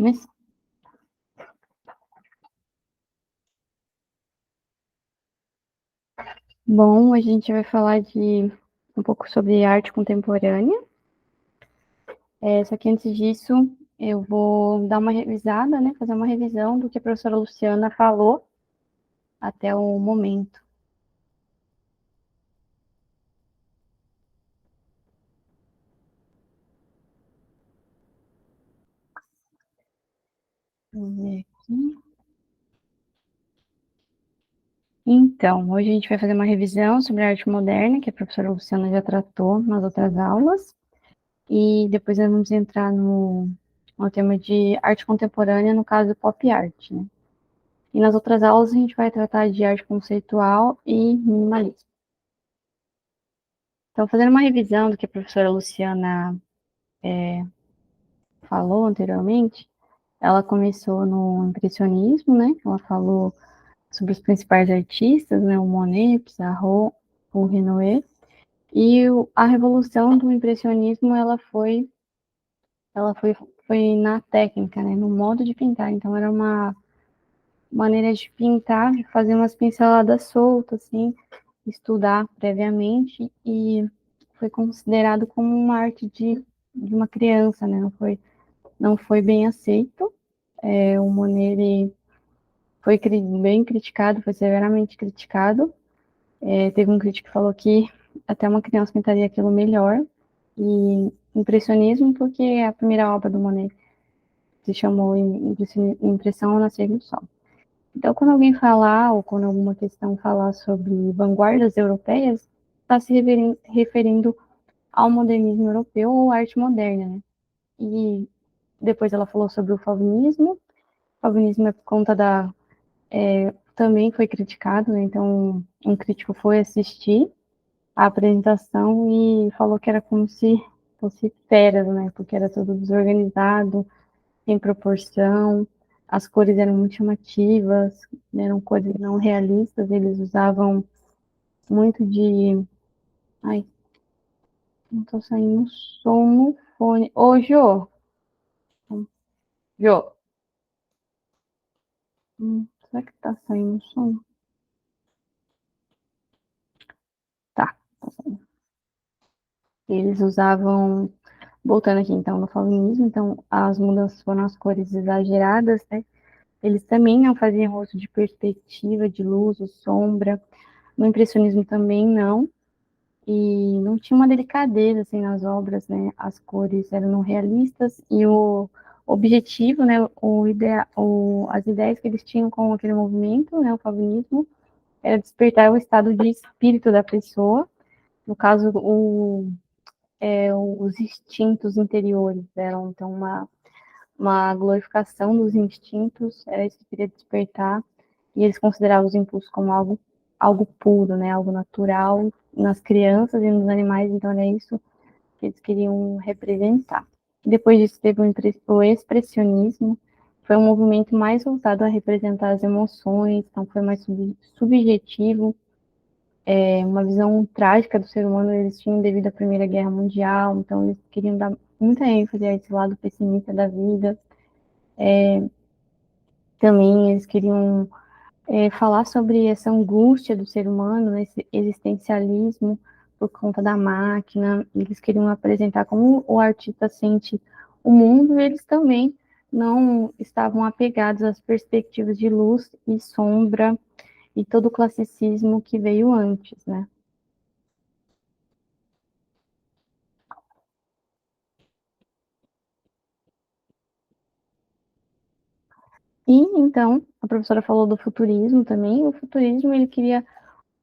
começar. Bom, a gente vai falar de um pouco sobre arte contemporânea. Só que antes disso, eu vou dar uma revisada, né? Fazer uma revisão do que a professora Luciana falou até o momento. Vamos ver aqui. Então, hoje a gente vai fazer uma revisão sobre a arte moderna, que a professora Luciana já tratou nas outras aulas. E depois nós vamos entrar no tema de arte contemporânea, no caso pop art, né? E nas outras aulas a gente vai tratar de arte conceitual e minimalismo. Então, fazendo uma revisão do que a professora Luciana falou anteriormente, ela começou no impressionismo, né? Ela falou sobre os principais artistas, né? O Monet, Pissarro, o Renoir. E a revolução do impressionismo, ela foi na técnica, né? No modo de pintar. Então, era uma maneira de pintar, de fazer umas pinceladas soltas, assim, estudar previamente, e foi considerado como uma arte de uma criança, né? Não foi bem aceito. O Monet ele foi bem criticado, foi severamente criticado. Teve um crítico que falou que até uma criança pintaria aquilo melhor. E impressionismo, porque a primeira obra do Monet se chamou Impressão ao Nascer do Sol. Então, quando alguém falar, ou quando alguma questão falar sobre vanguardas europeias, está se referindo ao modernismo europeu ou arte moderna, né? E depois ela falou sobre o fauvinismo. O fauvinismo é por conta também foi criticado, né? Então um crítico foi assistir a apresentação e falou que era como se fosse feras, né? Porque era tudo desorganizado, sem proporção, as cores eram muito chamativas, eram cores não realistas, eles usavam muito de... Ai, não tô saindo som no fone. Ô, Jô! Jô! Será que tá saindo som? Tá, tá saindo. Eles usavam, voltando aqui então no fauvinismo, então as mudanças foram as cores exageradas, né? Eles também não faziam uso de perspectiva, de luz ou sombra. No impressionismo também não. E não tinha uma delicadeza assim nas obras, né? As cores eram não realistas e o objetivo, né? As ideias que eles tinham com aquele movimento, né? O fauvinismo, era despertar o estado de espírito da pessoa. No caso, os instintos interiores eram então uma glorificação dos instintos, era isso que queria despertar, e eles consideravam os impulsos como algo puro, né, algo natural nas crianças e nos animais, então era isso que eles queriam representar. Depois disso teve o expressionismo, foi um movimento mais voltado a representar as emoções, então foi mais subjetivo, uma visão trágica do ser humano eles tinham devido à Primeira Guerra Mundial, então eles queriam dar muita ênfase a esse lado pessimista da vida. Também eles queriam falar sobre essa angústia do ser humano, né, esse existencialismo por conta da máquina. Eles queriam apresentar como o artista sente o mundo, e eles também não estavam apegados às perspectivas de luz e sombra e todo o classicismo que veio antes, né? E então, a professora falou do futurismo também. O futurismo ele queria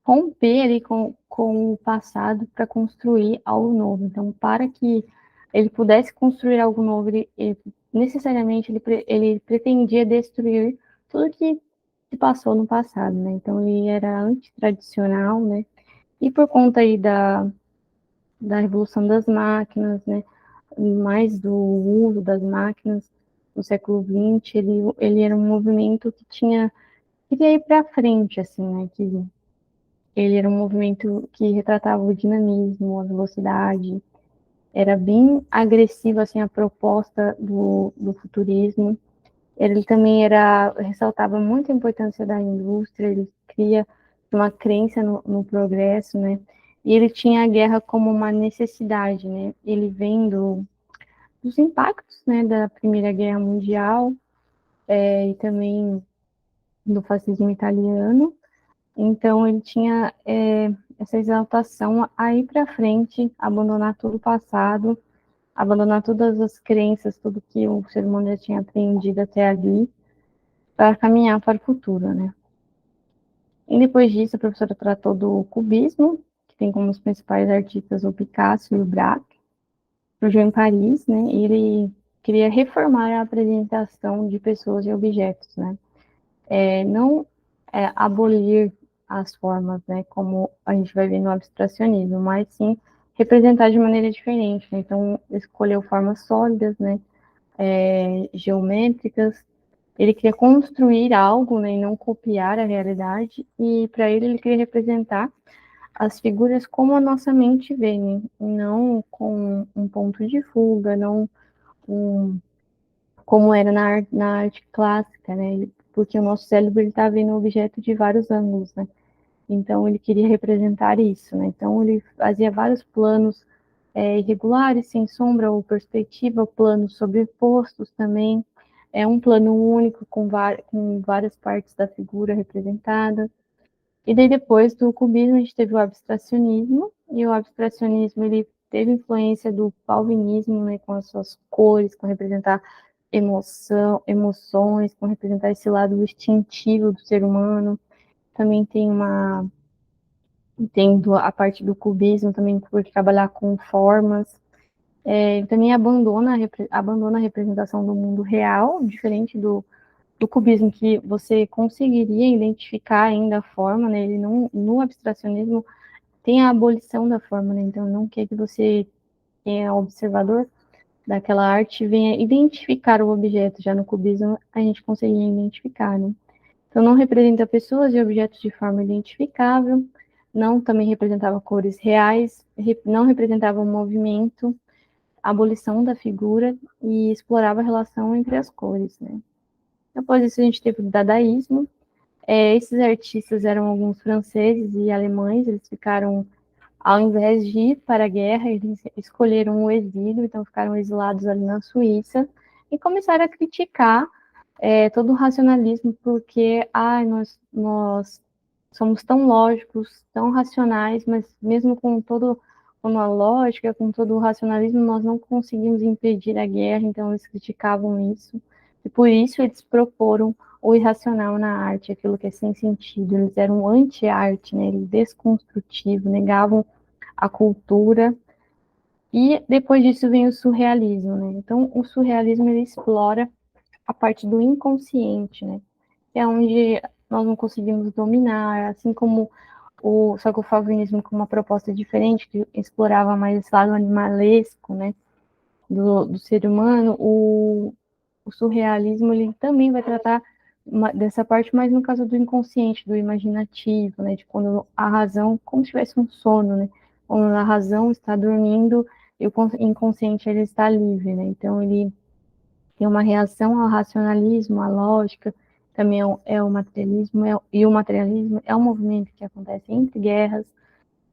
romper ali com o passado para construir algo novo. Então, para que ele pudesse construir algo novo, necessariamente ele pretendia destruir tudo que se passou no passado, né? Então, ele era antitradicional, né? E por conta aí da revolução das máquinas, né? Mais do uso das máquinas no século XX, ele era um movimento que queria ir para frente, assim, né? Que ele era um movimento que retratava o dinamismo, a velocidade, era bem agressivo, assim, a proposta do futurismo. Ele também ressaltava muito a importância da indústria, ele cria uma crença no progresso, né? E ele tinha a guerra como uma necessidade, né? Ele vendo os impactos, né, da Primeira Guerra Mundial, e também do fascismo italiano. Então, ele tinha essa exaltação a ir para frente, abandonar todo o passado, abandonar todas as crenças, tudo que o ser humano já tinha aprendido até ali, para caminhar para o futuro, né? E depois disso, a professora tratou do cubismo, que tem como os principais artistas o Picasso e o Braque, surgiu em Paris, né? E ele queria reformar a apresentação de pessoas e objetos, né? Não abolir as formas, né? Como a gente vai ver no abstracionismo, mas sim representar de maneira diferente, né? Então, escolheu formas sólidas, né? Geométricas. Ele queria construir algo, né? E não copiar a realidade. E para ele queria representar as figuras como a nossa mente vê, né? Não com um ponto de fuga, não como era na arte clássica, né? Porque o nosso cérebro está vendo o objeto de vários ângulos, né? Então ele queria representar isso, né? Então ele fazia vários planos irregulares, sem sombra ou perspectiva, planos sobrepostos também. É um plano único com várias partes da figura representadas. E daí depois do cubismo a gente teve o abstracionismo, e o abstracionismo ele teve influência do paulinismo, né, com as suas cores, com representar emoções, com representar esse lado instintivo do ser humano. Também tem a parte do cubismo também por trabalhar com formas. Também abandona a representação do mundo real, diferente do cubismo, que você conseguiria identificar ainda a forma, né? Ele não, no abstracionismo tem a abolição da forma, né? Então não quer que você, quem é observador daquela arte, venha identificar o objeto. Já no cubismo a gente conseguia identificar, né? Então não representa pessoas e objetos de forma identificável, não também representava cores reais, não representava o movimento, a abolição da figura e explorava a relação entre as cores, né? Depois disso a gente teve o dadaísmo. Esses artistas eram alguns franceses e alemães, eles ficaram, ao invés de ir para a guerra, eles escolheram o exílio, então ficaram exilados ali na Suíça e começaram a criticar todo o racionalismo, porque nós somos tão lógicos, tão racionais, mas mesmo com a lógica, com todo o racionalismo, nós não conseguimos impedir a guerra, então eles criticavam isso. E por isso eles proporam o irracional na arte, aquilo que é sem sentido. Eles eram anti-arte, né? Eles desconstrutivos, negavam a cultura. E depois disso vem o surrealismo, né? Então o surrealismo ele explora a parte do inconsciente, né? Que é onde nós não conseguimos dominar, assim como só que o fauvinismo com uma proposta diferente, que explorava mais esse lado animalesco, né, do ser humano, o surrealismo ele também vai tratar dessa parte, mas no caso do inconsciente, do imaginativo, né, de quando a razão, como se tivesse um sono, né, quando a razão está dormindo e o inconsciente ele está livre, né, então ele tem uma reação ao racionalismo, à lógica, também é o materialismo, e o materialismo é um movimento que acontece entre guerras,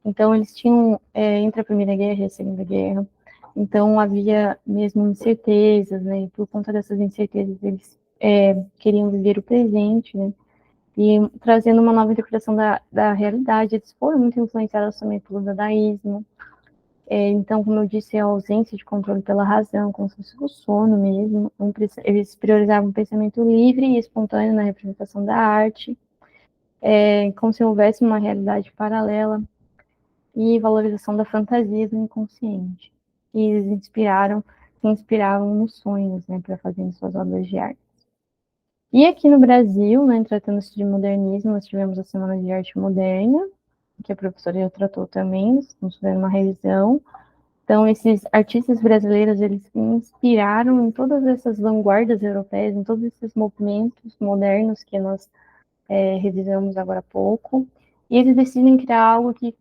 então eles tinham, entre a Primeira Guerra e a Segunda Guerra, então havia mesmo incertezas, né, e por conta dessas incertezas eles queriam viver o presente, né, e trazendo uma nova interpretação da realidade, eles foram muito influenciados também pelo dadaísmo, então, como eu disse, a ausência de controle pela razão, como se fosse o sono mesmo. Eles priorizavam o pensamento livre e espontâneo na representação da arte, como se houvesse uma realidade paralela e valorização da fantasia do inconsciente. E eles se inspiravam nos sonhos, né, para fazerem suas obras de arte. E aqui no Brasil, né, tratando-se de modernismo, nós tivemos a Semana de Arte Moderna, que a professora já tratou também, estamos fazendo uma revisão. Então, esses artistas brasileiros, eles se inspiraram em todas essas vanguardas europeias, em todos esses movimentos modernos que nós revisamos agora há pouco, e eles decidem criar algo que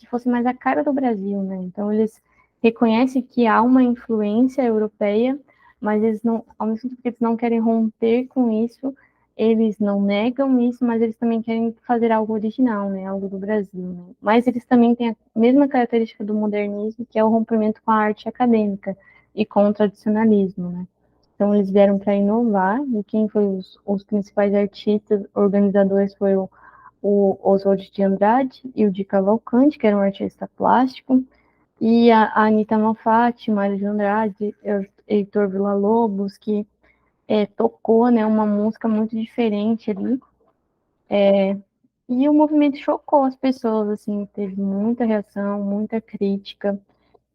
fosse mais a cara do Brasil, né? Então, eles reconhecem que há uma influência europeia, mas eles não, ao mesmo tempo que eles não querem romper com isso, eles não negam isso, mas eles também querem fazer algo original, né, algo do Brasil, né? Mas eles também têm a mesma característica do modernismo, que é o rompimento com a arte acadêmica e com o tradicionalismo, né? Então eles vieram para inovar, e quem foi os principais artistas, organizadores foi o Oswald de Andrade e o de Cavalcante, que era um artista plástico, e a Anitta Malfatti, Mário de Andrade, Heitor Villa-Lobos, que tocou, né, uma música muito diferente ali. E o movimento chocou as pessoas, assim, teve muita reação, muita crítica.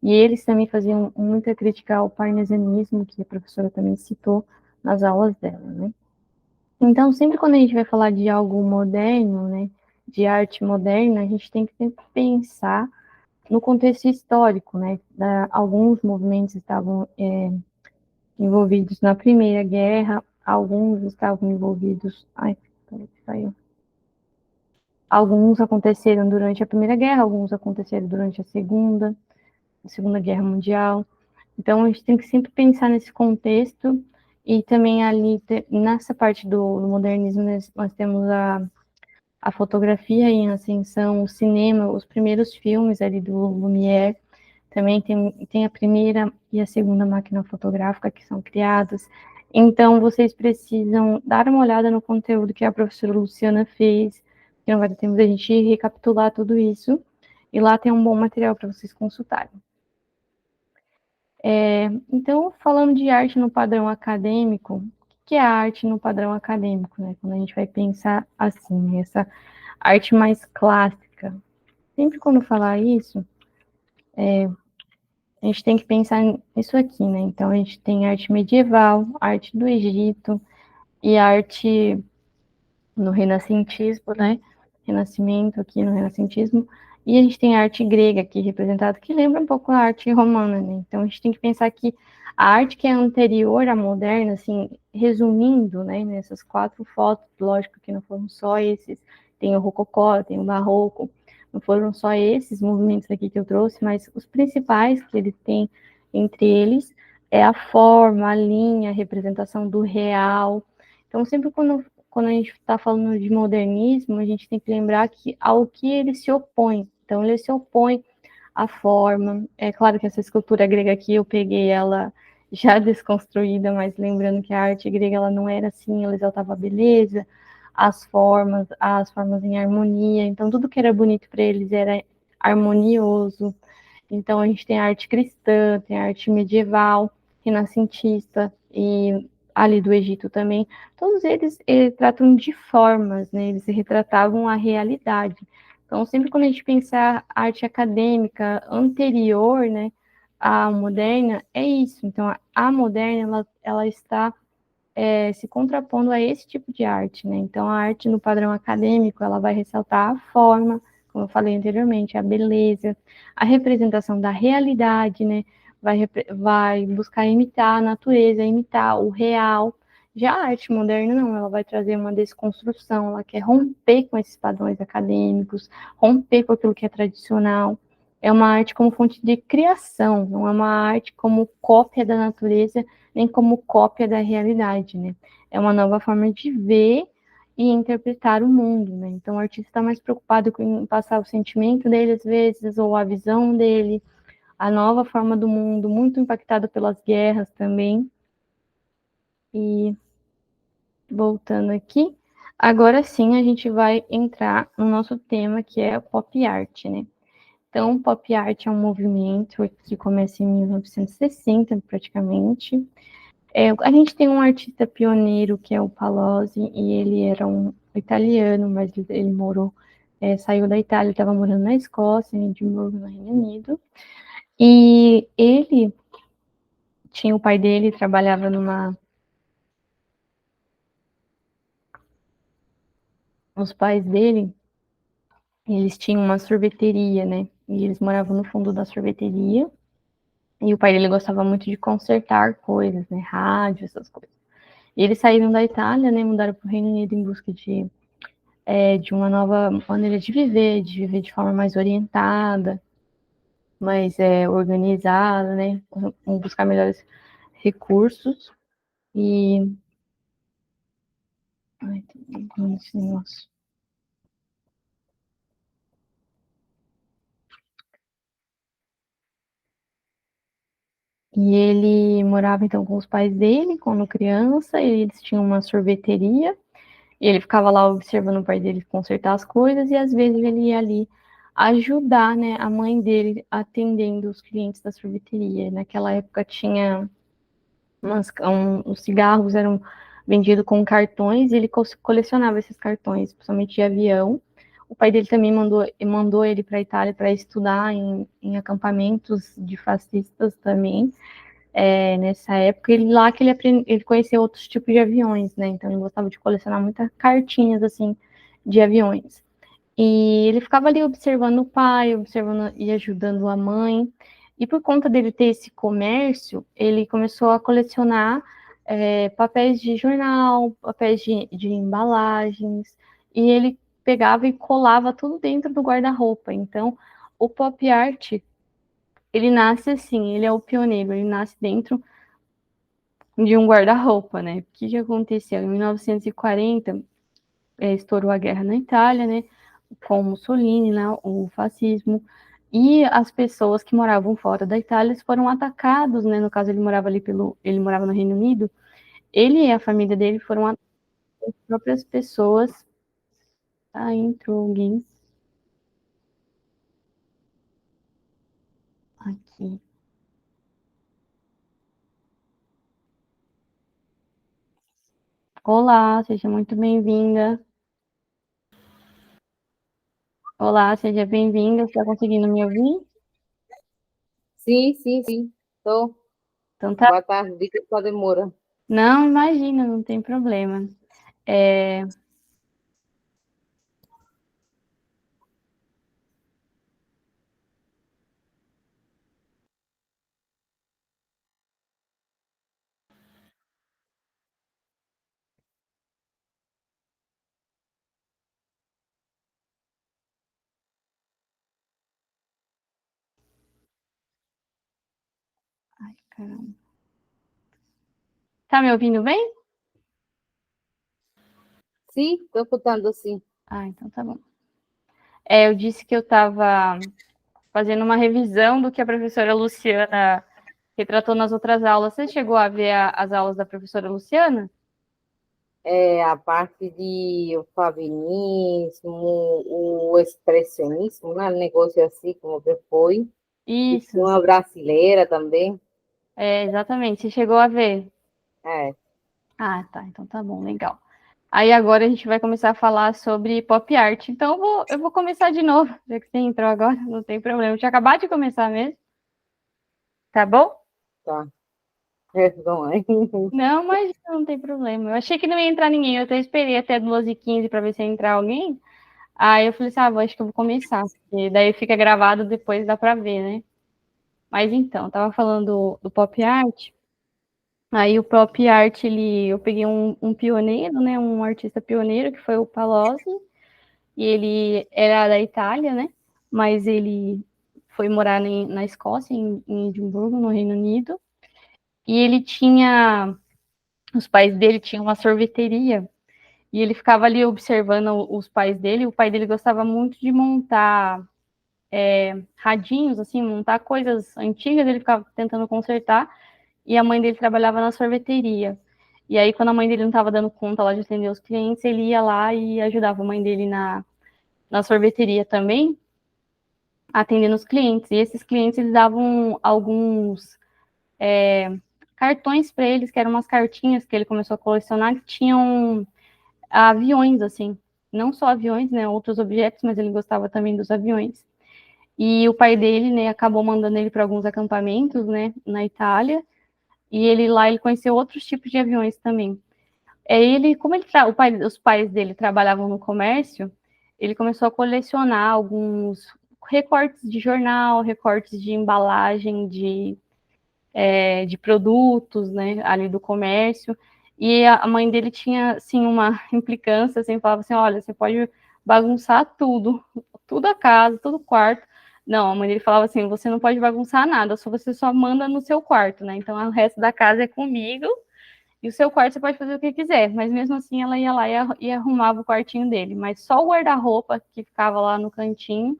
E eles também faziam muita crítica ao parnasianismo, que a professora também citou nas aulas dela, né? Então, sempre quando a gente vai falar de algo moderno, né, de arte moderna, a gente tem que sempre pensar no contexto histórico, né? Alguns movimentos estavam envolvidos na Primeira Guerra, alguns estavam envolvidos. Ai, peraí, saiu. Alguns aconteceram durante a Primeira Guerra, alguns aconteceram durante a Segunda Guerra Mundial. Então, a gente tem que sempre pensar nesse contexto e também ali, nessa parte do modernismo, nós temos a fotografia em ascensão, o cinema, os primeiros filmes ali do Lumière, também tem a primeira e a segunda máquina fotográfica que são criadas. Então, vocês precisam dar uma olhada no conteúdo que a professora Luciana fez, que não vai ter tempo da gente recapitular tudo isso, e lá tem um bom material para vocês consultarem. Então, falando de arte no padrão acadêmico, o que é a arte no padrão acadêmico, né? Quando a gente vai pensar assim, essa arte mais clássica. Sempre quando falar isso, a gente tem que pensar nisso aqui, né? Então, a gente tem arte medieval, arte do Egito e arte no renascentismo, né? Renascimento aqui no renascentismo. E a gente tem a arte grega aqui representada, que lembra um pouco a arte romana, né? Então, a gente tem que pensar que a arte que é anterior à moderna, assim, resumindo, né, nessas 4 fotos, lógico que não foram só esses, tem o rococó, tem o barroco, não foram só esses movimentos aqui que eu trouxe, mas os principais que ele tem entre eles é a forma, a linha, a representação do real. Então, sempre quando a gente está falando de modernismo, a gente tem que lembrar que ao que ele se opõe. Então, ele se opõe à forma. É claro que essa escultura grega aqui eu peguei ela já desconstruída, mas lembrando que a arte grega ela não era assim, ela exaltava a beleza, as formas em harmonia. Então, tudo que era bonito para eles era harmonioso. Então, a gente tem a arte cristã, tem a arte medieval, renascentista e ali do Egito também. Todos eles tratam de formas, né? Eles retratavam a realidade. Então, sempre quando a gente pensar arte acadêmica anterior, né, à moderna, é isso. Então, a moderna, ela está se contrapondo a esse tipo de arte, né? Então, a arte no padrão acadêmico, ela vai ressaltar a forma, como eu falei anteriormente, a beleza, a representação da realidade, né? Vai buscar imitar a natureza, imitar o real. Já a arte moderna, não, ela vai trazer uma desconstrução, ela quer romper com esses padrões acadêmicos, romper com aquilo que é tradicional. É uma arte como fonte de criação, não é uma arte como cópia da natureza, nem como cópia da realidade, né? É uma nova forma de ver e interpretar o mundo, né? Então, o artista está mais preocupado com passar o sentimento dele, às vezes, ou a visão dele, a nova forma do mundo, muito impactado pelas guerras também. E voltando aqui, agora sim a gente vai entrar no nosso tema, que é pop art, né? Então, pop art é um movimento que começa em 1960, praticamente. A gente tem um artista pioneiro que é o Palozzi, e ele era um italiano, mas ele saiu da Itália, estava morando na Escócia, em Edimburgo, no Reino Unido. E ele tinha o pai dele, trabalhava numa. Os pais dele, eles tinham uma sorveteria, né? E eles moravam no fundo da sorveteria. E o pai dele gostava muito de consertar coisas, né? Rádio, essas coisas. E eles saíram da Itália, né? Mudaram para o Reino Unido em busca de uma nova maneira de viver de forma mais orientada, mais organizada, né? Buscar melhores recursos e... Ai, tem esse negócio. E ele morava, então, com os pais dele, quando criança, e eles tinham uma sorveteria, e ele ficava lá observando o pai dele consertar as coisas, e às vezes ele ia ali ajudar, né, a mãe dele atendendo os clientes da sorveteria. Naquela época tinha os cigarros eram vendidos com cartões, e ele colecionava esses cartões, principalmente de avião. O pai dele também mandou ele para a Itália para estudar em acampamentos de fascistas também, nessa época, lá que ele conheceu outros tipos de aviões, né? Então ele gostava de colecionar muitas cartinhas assim de aviões. E ele ficava ali observando o pai, observando e ajudando a mãe. E por conta dele ter esse comércio, ele começou a colecionar papéis de jornal, papéis de embalagens, e ele pegava e colava tudo dentro do guarda-roupa. Então, o pop art, ele nasce assim, ele é o pioneiro, ele nasce dentro de um guarda-roupa, né? O que aconteceu? Em 1940, estourou a guerra na Itália, né? Com Mussolini, né? O fascismo. E as pessoas que moravam fora da Itália foram atacados, né? No caso, ele morava no Reino Unido. Ele e a família dele foram atacados pelas próprias pessoas. Ah, entrou alguém aqui. Olá, seja muito bem-vinda. Olá, seja bem-vinda. Você está conseguindo me ouvir? Sim, sim, sim. Tô. Então tá. Boa tarde, diga sua demora. Não, imagina, não tem problema. É... Ai, caramba. Tá me ouvindo bem? Sim, tô escutando sim. Ah, então tá bom. Eu disse que eu estava fazendo uma revisão do que a professora Luciana retratou nas outras aulas. Você chegou a ver as aulas da professora Luciana? É a parte de o feminismo, o expressionismo, né? Negócio assim, como que foi. E Isso, tinha uma brasileira também. exatamente. Você chegou a ver? É, Ah, tá. Então tá bom, legal. Aí agora a gente vai começar a falar sobre pop art. Então eu vou começar de novo, já que você entrou agora, não tem problema. Eu tinha acabado de começar mesmo, tá bom? tá. Perdão aí. Não, mas não tem problema. Eu achei que não ia entrar ninguém. Eu até esperei até 2h15 para ver se ia entrar alguém. Aí eu falei assim, acho que eu vou começar. E daí fica gravado, depois dá pra ver, né? Mas então, eu tava falando do pop art. Aí o pop art, eu peguei um pioneiro, né? Um artista pioneiro, que foi o Palozzi. E ele era da Itália, né? Mas ele foi morar na Escócia, em Edimburgo, no Reino Unido. E ele tinha... Os pais dele tinham uma sorveteria. E ele ficava ali observando os pais dele. O pai dele gostava muito de montar radinhos, assim, montar coisas antigas, ele ficava tentando consertar, e a mãe dele trabalhava na sorveteria. E aí, quando a mãe dele não estava dando conta lá de atender os clientes, ele ia lá e ajudava a mãe dele na sorveteria também, atendendo os clientes. E esses clientes, eles davam alguns cartões para eles, que eram umas cartinhas que ele começou a colecionar, que tinham aviões, assim. Não só aviões, né, outros objetos, mas ele gostava também dos aviões. E o pai dele, né, acabou mandando ele para alguns acampamentos, né, na Itália. E ele conheceu outros tipos de aviões também. Ele, como os pais dele trabalhavam no comércio, ele começou a colecionar alguns recortes de jornal, recortes de embalagem de produtos, né, ali do comércio. E a mãe dele tinha, assim, uma implicância, assim, falava assim, olha, você pode bagunçar tudo, tudo a casa, todo o quarto, Não, a mãe dele falava assim, você não pode bagunçar nada, você só manda no seu quarto, né? Então o resto da casa é comigo, e o seu quarto você pode fazer o que quiser. Mas mesmo assim ela ia lá e arrumava o quartinho dele. Mas só o guarda-roupa que ficava lá no cantinho,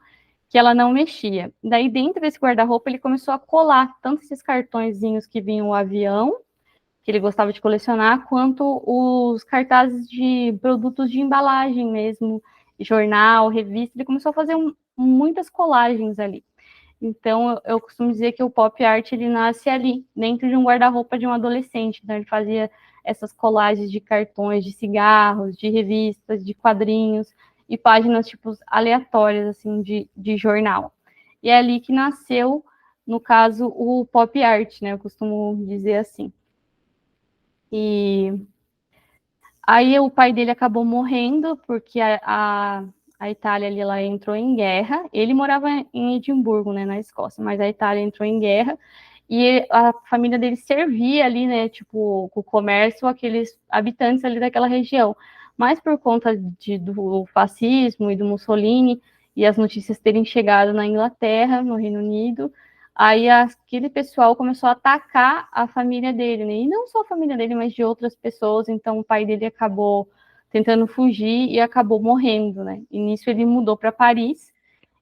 que ela não mexia. Daí dentro desse guarda-roupa ele começou a colar tanto esses cartõezinhos que vinham o avião, que ele gostava de colecionar, quanto os cartazes de produtos de embalagem mesmo, jornal, revista. Ele começou a fazer muitas colagens ali. Então, eu costumo dizer que o pop art ele nasce ali, dentro de um guarda-roupa de um adolescente. Então, ele fazia essas colagens de cartões, de cigarros, de revistas, de quadrinhos e páginas tipo aleatórias assim de jornal. E é ali que nasceu, no caso, o pop art, né? Eu costumo dizer assim. E aí o pai dele acabou morrendo porque a Itália ali, ela entrou em guerra. Ele morava em Edimburgo, né, na Escócia, mas a Itália entrou em guerra e a família dele servia ali, né, tipo, com o comércio, aqueles habitantes ali daquela região. Mas por conta do fascismo e do Mussolini e as notícias terem chegado na Inglaterra, no Reino Unido, aí aquele pessoal começou a atacar a família dele, né? E não só a família dele, mas de outras pessoas. Então o pai dele acabou tentando fugir e acabou morrendo, né? E nisso ele mudou para Paris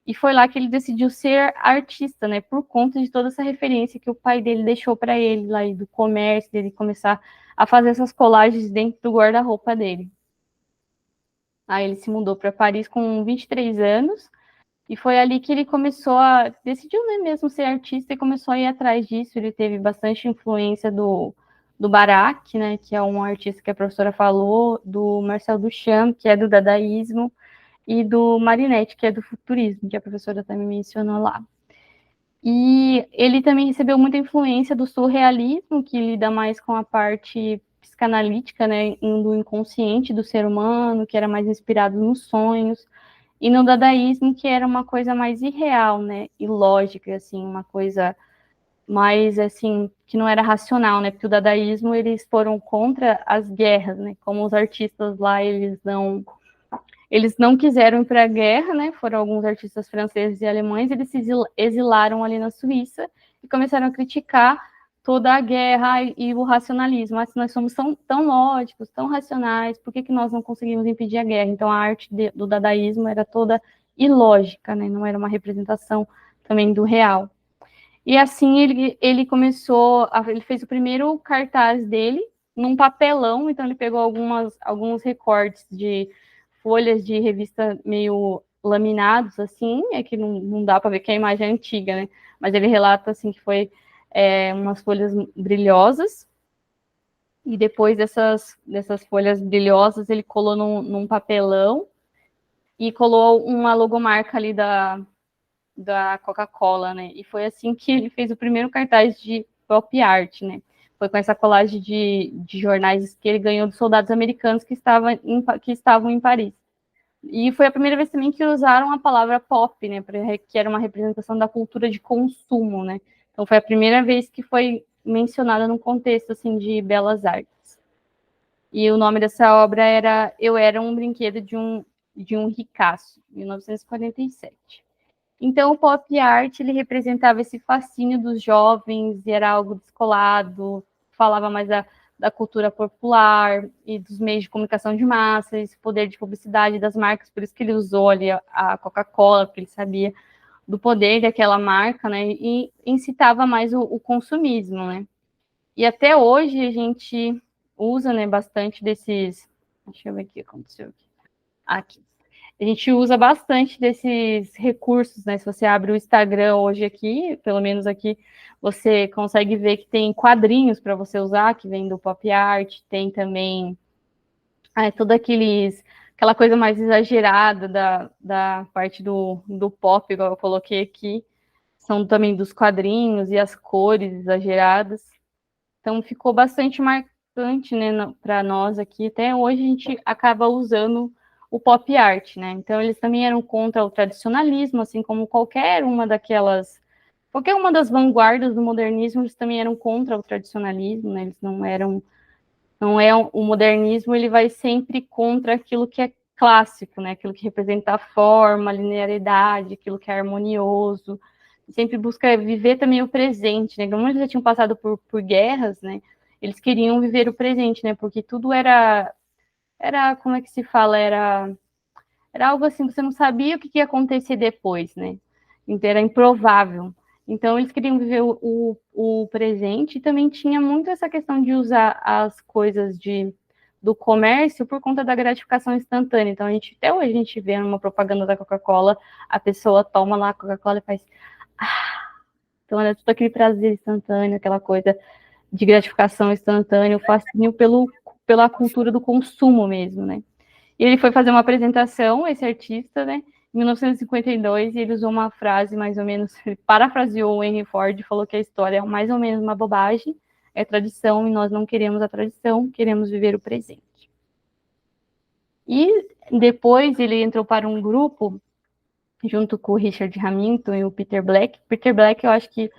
e foi lá que ele decidiu ser artista, né? Por conta de toda essa referência que o pai dele deixou para ele lá do comércio, dele começar a fazer essas colagens dentro do guarda-roupa dele. Aí ele se mudou para Paris com 23 anos e foi ali que ele começou a decidiu, né, mesmo ser artista e começou a ir atrás disso. Ele teve bastante influência do Barak, né, que é um artista que a professora falou, do Marcel Duchamp, que é do dadaísmo, e do Marinetti, que é do futurismo, que a professora também mencionou lá. E ele também recebeu muita influência do surrealismo, que lida mais com a parte psicanalítica, né, do inconsciente do ser humano, que era mais inspirado nos sonhos, e no dadaísmo, que era uma coisa mais irreal, né, ilógica, assim, uma coisa mais, assim, que não era racional, né, porque o dadaísmo, eles foram contra as guerras, né, como os artistas lá, eles não quiseram ir para a guerra, né, foram alguns artistas franceses e alemães, eles se exilaram ali na Suíça e começaram a criticar toda a guerra e o racionalismo. Mas se nós somos tão lógicos, tão racionais, por que nós não conseguimos impedir a guerra? Então a arte do dadaísmo era toda ilógica, né? Não era uma representação também do real. E assim ele começou, ele fez o primeiro cartaz dele num papelão, então ele pegou alguns recortes de folhas de revista meio laminados, assim, é que não dá para ver que a imagem é antiga, né? Mas ele relata assim que foi umas folhas brilhosas, e depois dessas folhas brilhosas ele colou num papelão e colou uma logomarca ali da Coca-Cola, né? E foi assim que ele fez o primeiro cartaz de pop art, né? Foi com essa colagem de jornais que ele ganhou dos soldados americanos que estavam em Paris. E foi a primeira vez também que usaram a palavra pop, né? Que era uma representação da cultura de consumo, né? Então foi a primeira vez que foi mencionada num contexto assim de belas artes. E o nome dessa obra era Eu Era um Brinquedo de um Ricaço, 1947. Então, o pop art, ele representava esse fascínio dos jovens, e era algo descolado, falava mais da cultura popular e dos meios de comunicação de massa, esse poder de publicidade das marcas, por isso que ele usou ali a Coca-Cola, porque ele sabia do poder daquela marca, né, e incitava mais o consumismo, né. E até hoje a gente usa, né, bastante desses... Deixa eu ver o que aconteceu aqui. Aqui. A gente usa bastante desses recursos, né? Se você abre o Instagram hoje aqui, pelo menos aqui, você consegue ver que tem quadrinhos para você usar, que vem do pop art, tem também toda aquela coisa mais exagerada da parte do pop, igual eu coloquei aqui, são também dos quadrinhos e as cores exageradas. Então ficou bastante marcante, né, para nós aqui. Até hoje a gente acaba usando o pop art, né? Então eles também eram contra o tradicionalismo, assim como qualquer uma das vanguardas do modernismo, eles também eram contra o tradicionalismo, né? Eles não é o modernismo, ele vai sempre contra aquilo que é clássico, né? Aquilo que representa a forma, a linearidade, aquilo que é harmonioso. Sempre busca viver também o presente, né? Como eles já tinham passado por guerras, né? Eles queriam viver o presente, né? Porque tudo era como é que se fala? Era algo assim, você não sabia o que ia acontecer depois, né? Então era improvável. Então eles queriam viver o presente e também tinha muito essa questão de usar as coisas do comércio por conta da gratificação instantânea. Então até hoje a gente vê numa propaganda da Coca-Cola, a pessoa toma lá a Coca-Cola e faz. Então era tudo aquele prazer instantâneo, aquela coisa de gratificação instantânea, o fascínio pela cultura do consumo mesmo, né? E ele foi fazer uma apresentação, esse artista, né, em 1952, e ele usou uma frase mais ou menos, ele parafraseou o Henry Ford e falou que a história é mais ou menos uma bobagem, é tradição e nós não queremos a tradição, queremos viver o presente. E depois ele entrou para um grupo, junto com o Richard Hamilton e o Peter Black. Peter Black, eu acho que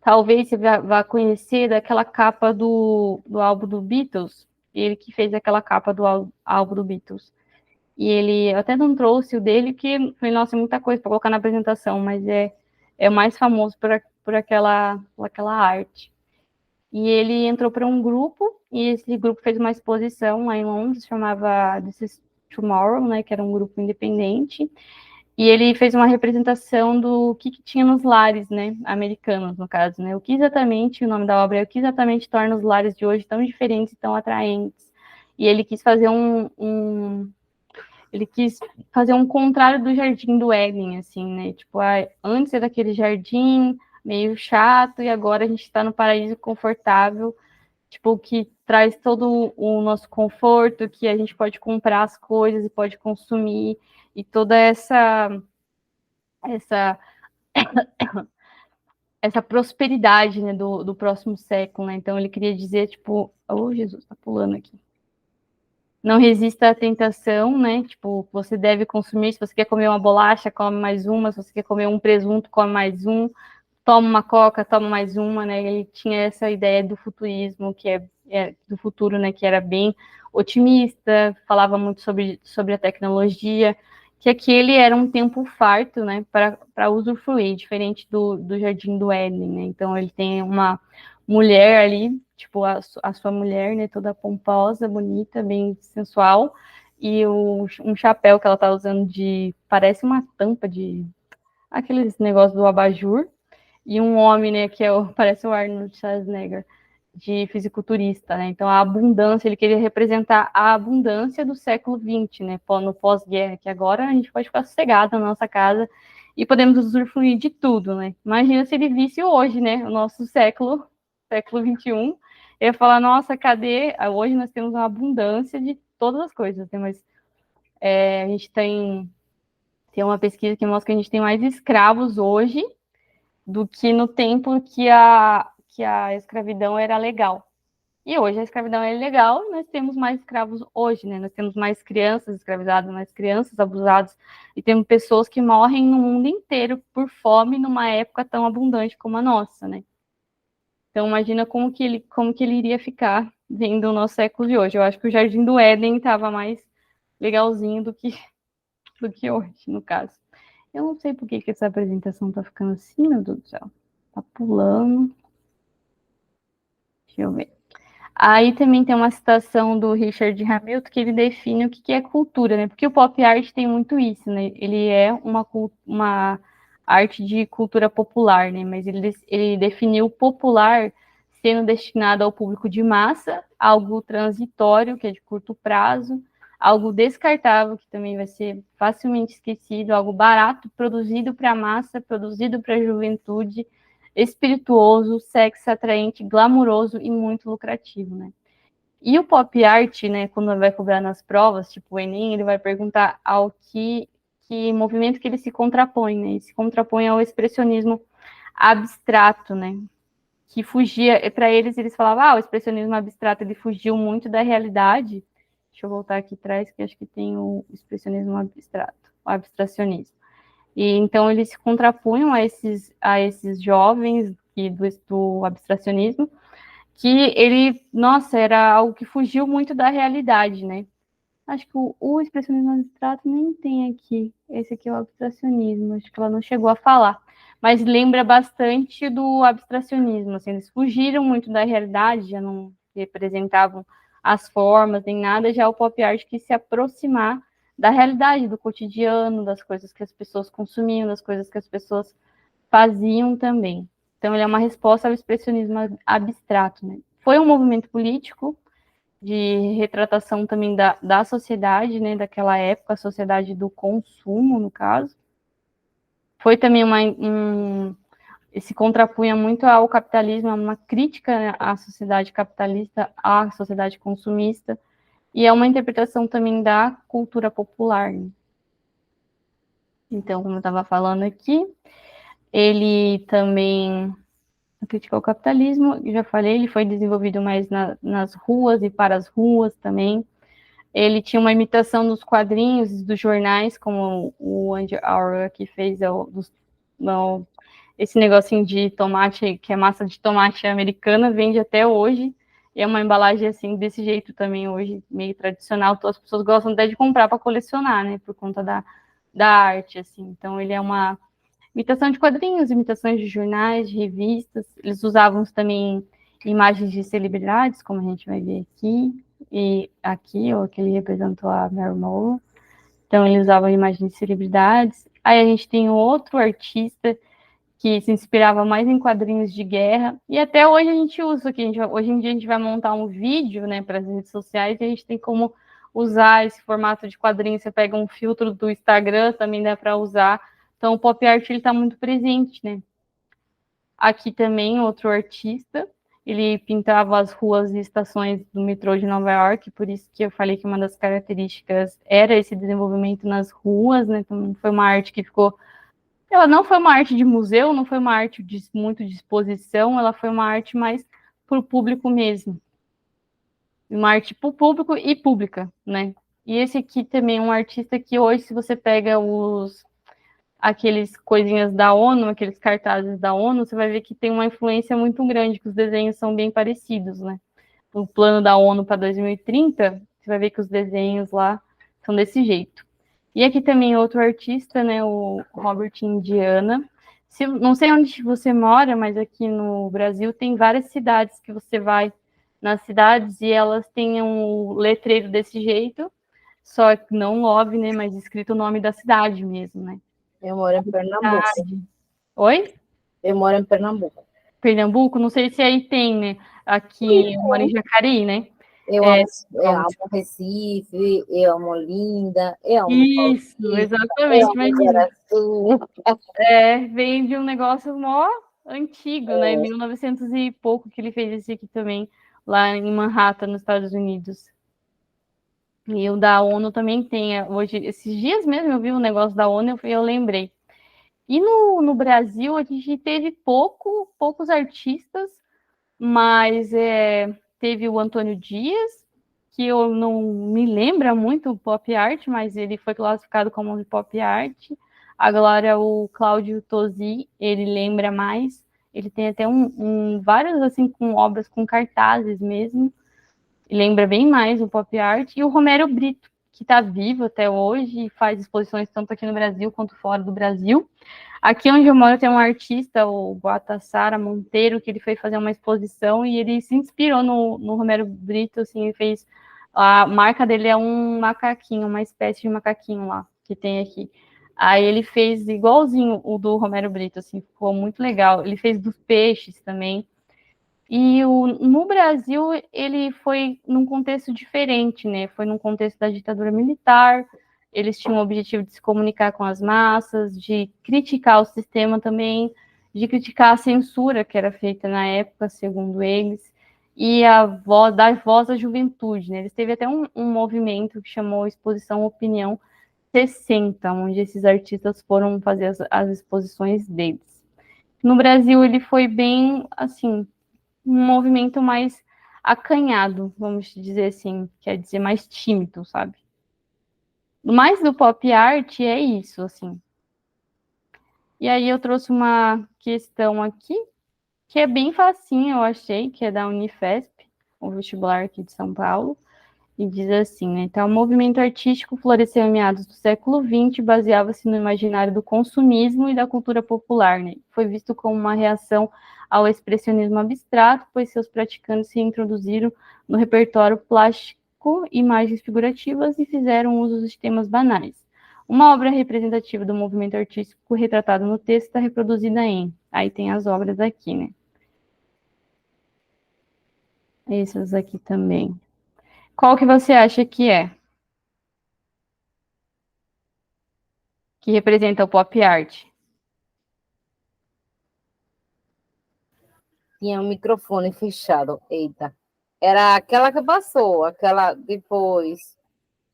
talvez você vá conhecer daquela capa do álbum do Beatles, ele que fez aquela capa do álbum do Beatles. E ele até não trouxe o dele, que foi, nossa, muita coisa para colocar na apresentação, mas é o mais famoso por aquela arte. E ele entrou para um grupo, e esse grupo fez uma exposição lá em Londres, chamava This is Tomorrow, né, que era um grupo independente, e ele fez uma representação do que tinha nos lares, né, americanos, no caso, né, o nome da obra é o que exatamente torna os lares de hoje tão diferentes e tão atraentes. E ele quis fazer ele quis fazer um contrário do Jardim do Éden, assim, né? Tipo, antes era aquele jardim meio chato e agora a gente está no paraíso confortável, tipo, que traz todo o nosso conforto, que a gente pode comprar as coisas e pode consumir, e toda essa, essa prosperidade, né, do próximo século, né? Então ele queria dizer, tipo, oh, Jesus, tá pulando aqui. Não resista à tentação, né? Tipo, você deve consumir. Se você quer comer uma bolacha, come mais uma. Se você quer comer um presunto, come mais um. Toma uma coca, toma mais uma, né? Ele tinha essa ideia do futurismo, que é do futuro, né? Que era bem otimista, falava muito sobre a tecnologia, que aquele era um tempo farto, né? Para usufruir, diferente do Jardim do Éden, né? Então ele tem uma mulher ali, tipo a sua mulher, né, toda pomposa, bonita, bem sensual, e um chapéu que ela tá usando parece uma tampa de aqueles negócios do abajur, e um homem, né, parece o Arnold Schwarzenegger, de fisiculturista, né, então a abundância, ele queria representar a abundância do século XX, né, no pós-guerra, que agora a gente pode ficar sossegado na nossa casa e podemos usufruir de tudo, né, imagina se ele visse hoje, né, o nosso século XXI, eu ia falar, nossa, cadê? Hoje nós temos uma abundância de todas as coisas, né? Mas a gente tem uma pesquisa que mostra que a gente tem mais escravos hoje do que no tempo que a escravidão era legal. E hoje a escravidão é legal, nós temos mais escravos hoje, né? Nós temos mais crianças escravizadas, mais crianças abusadas, e temos pessoas que morrem no mundo inteiro por fome numa época tão abundante como a nossa, né? Então, imagina como que ele iria ficar vendo o nosso século de hoje. Eu acho que o Jardim do Éden estava mais legalzinho do que hoje, no caso. Eu não sei por que essa apresentação está ficando assim, meu Deus do céu. Tá pulando. Deixa eu ver. Aí também tem uma citação do Richard Hamilton que ele define o que é cultura, né? Porque o pop art tem muito isso, né? Ele é uma arte de cultura popular, né? Mas ele definiu popular sendo destinado ao público de massa, algo transitório, que é de curto prazo, algo descartável, que também vai ser facilmente esquecido, algo barato, produzido para a massa, produzido para a juventude, espirituoso, sexy, atraente, glamuroso e muito lucrativo, né? E o pop art, né, quando vai cobrar nas provas, tipo o Enem, ele vai perguntar ao que movimento que ele se contrapõe, né? Ele se contrapõe ao expressionismo abstrato, né? Que fugia, para eles falavam, o expressionismo abstrato, ele fugiu muito da realidade. Deixa eu voltar aqui atrás, que acho que tem o expressionismo abstrato, o abstracionismo. E então eles se contrapunham a esses jovens do abstracionismo, que ele, nossa, era algo que fugiu muito da realidade, né? Acho que o expressionismo abstrato nem tem aqui. Esse aqui é o abstracionismo, acho que ela não chegou a falar. Mas lembra bastante do abstracionismo, assim, eles fugiram muito da realidade, já não representavam as formas nem nada, já o pop art quis se aproximar da realidade, do cotidiano, das coisas que as pessoas consumiam, das coisas que as pessoas faziam também. Então, ele é uma resposta ao expressionismo abstrato, né? Foi um movimento político de retratação também da sociedade, né, daquela época, a sociedade do consumo, no caso. Foi também se contrapunha muito ao capitalismo, uma crítica, né, à sociedade capitalista, à sociedade consumista, e é uma interpretação também da cultura popular. Né? Então, como eu estava falando aqui, ele também criticou o capitalismo, já falei, ele foi desenvolvido mais nas ruas e para as ruas também. Ele tinha uma imitação dos quadrinhos, dos jornais, como o Andy Orwell que fez esse negocinho de tomate, que é massa de tomate americana, vende até hoje. E é uma embalagem assim, desse jeito também hoje, meio tradicional. Então as pessoas gostam até de comprar para colecionar, né? Por conta da arte, assim. Então ele é uma imitação de quadrinhos, imitações de jornais, de revistas. Eles usavam também imagens de celebridades, como a gente vai ver aqui, e aqui, ó, que ele representou a Marilyn Monroe. Então, ele usava imagens de celebridades. Aí a gente tem outro artista que se inspirava mais em quadrinhos de guerra. E até hoje a gente usa aqui. Hoje em dia a gente vai montar um vídeo, né, para as redes sociais e a gente tem como usar esse formato de quadrinho. Você pega um filtro do Instagram, também dá para usar. Então, o pop art está muito presente, né? Aqui também outro artista, ele pintava as ruas e estações do metrô de Nova York, por isso que eu falei que uma das características era esse desenvolvimento nas ruas, né? Então foi uma arte que ficou. Ela não foi uma arte de museu, não foi uma arte muito de exposição, ela foi uma arte mais para o público mesmo. Uma arte para o público e pública, né? E esse aqui também é um artista que hoje, se você pega aqueles coisinhas da ONU, aqueles cartazes da ONU, você vai ver que tem uma influência muito grande, que os desenhos são bem parecidos, né? O plano da ONU para 2030, você vai ver que os desenhos lá são desse jeito. E aqui também outro artista, né, o Robert Indiana. Não sei onde você mora, mas aqui no Brasil tem várias cidades que você vai nas cidades e elas têm um letreiro desse jeito, só que não love, né, mas escrito o nome da cidade mesmo, né? Eu moro em Pernambuco. Oi? Eu moro em Pernambuco. Pernambuco, não sei se aí tem, né? Aqui eu moro em Jacareí, né? Eu amo Recife, eu amo Olinda, eu amo Isso, Paulista, eu exatamente, amo imagina. Igaraçu. Vem de um negócio mó antigo, né? 1900 e pouco que ele fez esse aqui também, lá em Manhattan, nos Estados Unidos. E o da ONU também tem. Hoje, esses dias mesmo eu vi um negócio da ONU e eu lembrei. E no Brasil a gente teve poucos artistas, mas teve o Antônio Dias, que eu não me lembra muito o pop art, mas ele foi classificado como pop art. Agora o Cláudio Tosi, ele lembra mais. Ele tem até vários assim com obras com cartazes mesmo. Lembra bem mais o pop art. E o Romero Brito, que está vivo até hoje e faz exposições tanto aqui no Brasil quanto fora do Brasil. Aqui onde eu moro tem um artista, o Guatassara Monteiro, que ele foi fazer uma exposição e ele se inspirou no Romero Brito, assim, fez... A marca dele é um macaquinho, uma espécie de macaquinho lá, que tem aqui. Aí ele fez igualzinho o do Romero Brito, assim, ficou muito legal. Ele fez dos peixes também. E no Brasil, ele foi num contexto diferente, né? Foi num contexto da ditadura militar, eles tinham o objetivo de se comunicar com as massas, de criticar o sistema também, de criticar a censura que era feita na época, segundo eles, e dar voz à juventude, né? Eles teve até um movimento que chamou Exposição Opinião 60, onde esses artistas foram fazer as exposições deles. No Brasil, ele foi bem, assim, um movimento mais acanhado, vamos dizer assim, quer dizer, mais tímido, sabe? Mais do pop art é isso, assim. E aí eu trouxe uma questão aqui, que é bem facinho, eu achei, que é da Unifesp, o vestibular aqui de São Paulo. E diz assim, né? Então, o movimento artístico floresceu em meados do século XX, baseava-se no imaginário do consumismo e da cultura popular, né? Foi visto como uma reação ao expressionismo abstrato, pois seus praticantes se introduziram no repertório plástico imagens figurativas e fizeram uso de temas banais. Uma obra representativa do movimento artístico retratada no texto está reproduzida em... Aí tem as obras aqui, né? Essas aqui também. Qual que você acha que é? Que representa o pop art? Tinha um microfone fechado. Eita. Era aquela que passou, aquela depois,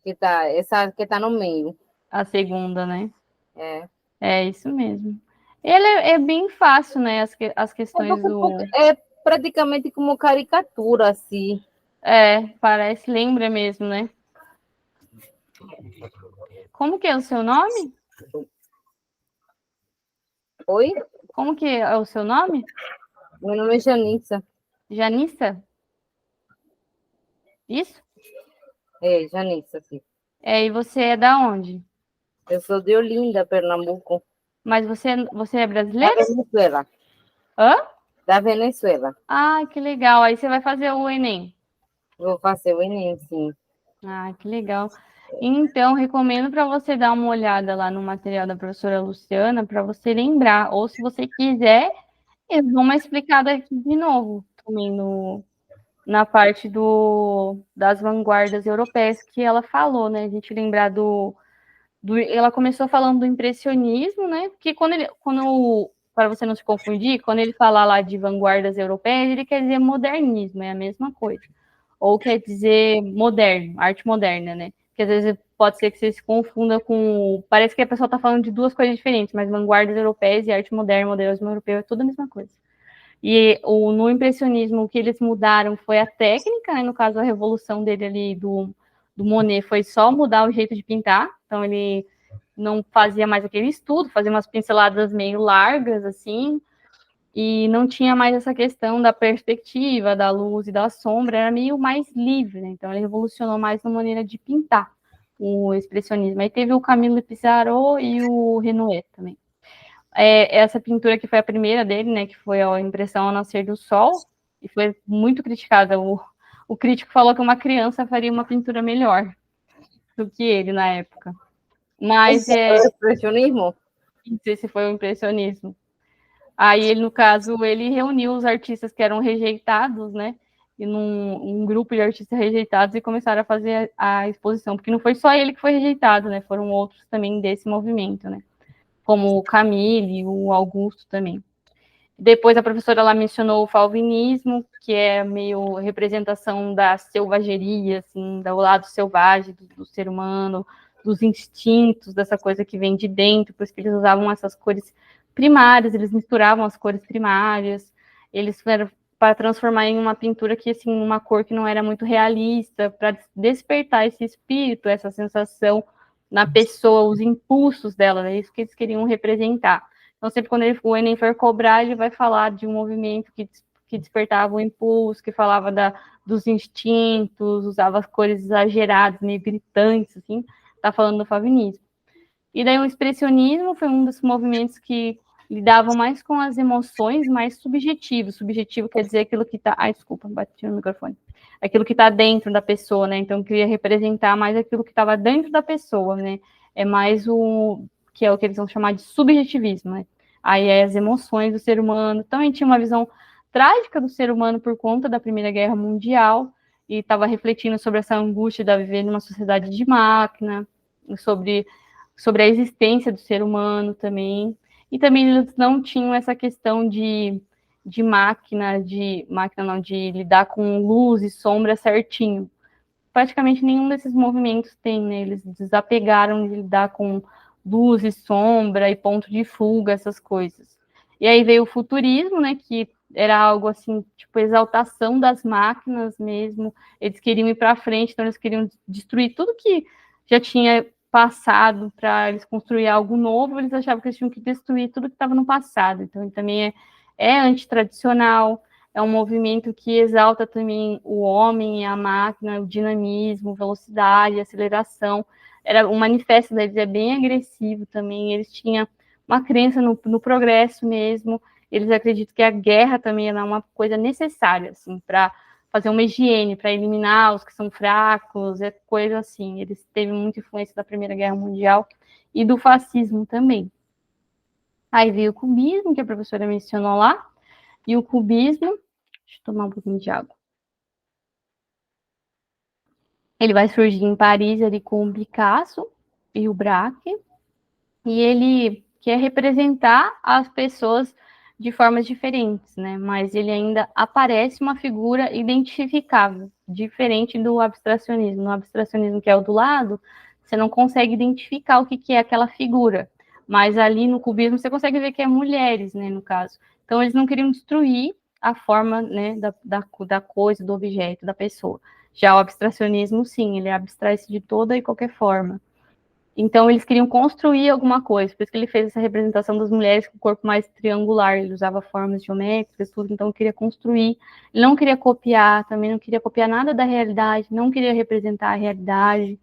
essa que tá no meio. A segunda, né? É. É isso mesmo. Ele é bem fácil, né? As questões do. É praticamente como caricatura, assim. É, parece, lembra mesmo, né? Como que é o seu nome? Oi? Como que é o seu nome? Meu nome é Janissa. Janissa? Isso? É, Janissa, sim. É, e você é da onde? Eu sou de Olinda, Pernambuco. Mas você é Da brasileira? Venezuela. Hã? Da Venezuela. Ah, que legal. Aí você vai fazer o Enem. Vou fazer o Enem, sim. Ah, que legal. Então, recomendo para você dar uma olhada lá no material da professora Luciana para você lembrar. Ou se você quiser, eles dão uma explicada aqui de novo, também na parte das vanguardas europeias que ela falou, né? A gente lembrar ela começou falando do impressionismo, né? Porque para você não se confundir, quando ele fala lá de vanguardas europeias, ele quer dizer modernismo, é a mesma coisa. Ou quer dizer moderno, arte moderna, né? Que às vezes pode ser que você se confunda com. Parece que a pessoa está falando de duas coisas diferentes, mas vanguardas europeias e arte moderna, modernismo europeu é tudo a mesma coisa. E no impressionismo, o que eles mudaram foi a técnica, né? No caso, a revolução dele ali do Monet foi só mudar o jeito de pintar. Então, ele não fazia mais aquele estudo, fazia umas pinceladas meio largas, assim, e não tinha mais essa questão da perspectiva, da luz e da sombra, era meio mais livre, né? Então, ele revolucionou mais na maneira de pintar o expressionismo. Aí teve o Camille Pissarro e o Renoir também. Essa pintura que foi a primeira dele, né, que foi a Impressão ao Nascer do Sol, e foi muito criticada. O crítico falou que uma criança faria uma pintura melhor do que ele na época. Mas Esse é o expressionismo? esse foi o impressionismo. Aí ele, no caso, ele reuniu os artistas que eram rejeitados, né, e um grupo de artistas rejeitados e começaram a fazer a exposição, porque não foi só ele que foi rejeitado, né, foram outros também desse movimento, né, como o Camille, o Augusto também. Depois a professora ela mencionou o falvinismo, que é meio representação da selvageria, assim, do lado selvagem do ser humano, dos instintos, dessa coisa que vem de dentro, por isso que eles usavam essas cores primárias, eles misturavam as cores primárias, eles fizeram para transformar em uma pintura que, assim, uma cor que não era muito realista, para despertar esse espírito, essa sensação na pessoa, os impulsos dela, é isso que eles queriam representar. Então, sempre quando o Enem for cobrar, ele vai falar de um movimento que despertava o impulso, que falava dos instintos, usava as cores exageradas, meio gritantes, assim, tá falando do feminismo. E daí o expressionismo foi um dos movimentos que lidavam mais com as emoções mais subjetivos. Subjetivo quer dizer aquilo que está... Ai, desculpa, bati no microfone. Aquilo que está dentro da pessoa, né? Então, queria representar mais aquilo que estava dentro da pessoa, né? É mais que é o que eles vão chamar de subjetivismo, né? Aí é as emoções do ser humano. Também tinha uma visão trágica do ser humano por conta da Primeira Guerra Mundial e estava refletindo sobre essa angústia de viver numa sociedade de máquina, sobre a existência do ser humano também. E também eles não tinham essa questão de máquina não, de lidar com luz e sombra certinho. Praticamente nenhum desses movimentos tem, né? Eles desapegaram de lidar com luz e sombra e ponto de fuga, essas coisas. E aí veio o futurismo, né? Que era algo assim, tipo, exaltação das máquinas mesmo. Eles queriam ir para frente, então eles queriam destruir tudo que já tinha passado para eles construir algo novo. Eles achavam que eles tinham que destruir tudo que estava no passado. Então, ele também é antitradicional, é um movimento que exalta também o homem e a máquina, o dinamismo, velocidade, aceleração. O manifesto deles é bem agressivo também, eles tinham uma crença no progresso mesmo, eles acreditam que a guerra também é uma coisa necessária, assim, para fazer uma higiene, para eliminar os que são fracos, é coisa assim. Eles teve muita influência da Primeira Guerra Mundial e do fascismo também. Aí veio o cubismo, que a professora mencionou lá, e o cubismo, deixa eu tomar um pouquinho de água. Ele vai surgir em Paris ali com o Picasso e o Braque, e ele quer representar as pessoas de formas diferentes, né? Mas ele ainda aparece uma figura identificável, diferente do abstracionismo. No abstracionismo, que é o do lado, você não consegue identificar o que é aquela figura. Mas ali no cubismo você consegue ver que é mulheres, né, no caso. Então eles não queriam destruir a forma, né, da coisa, do objeto, da pessoa. Já o abstracionismo, sim, ele abstrai-se de toda e qualquer forma. Então, eles queriam construir alguma coisa, por isso que ele fez essa representação das mulheres com o corpo mais triangular, ele usava formas geométricas, tudo, então ele queria construir, ele não queria copiar, também não queria copiar nada da realidade, não queria representar a realidade,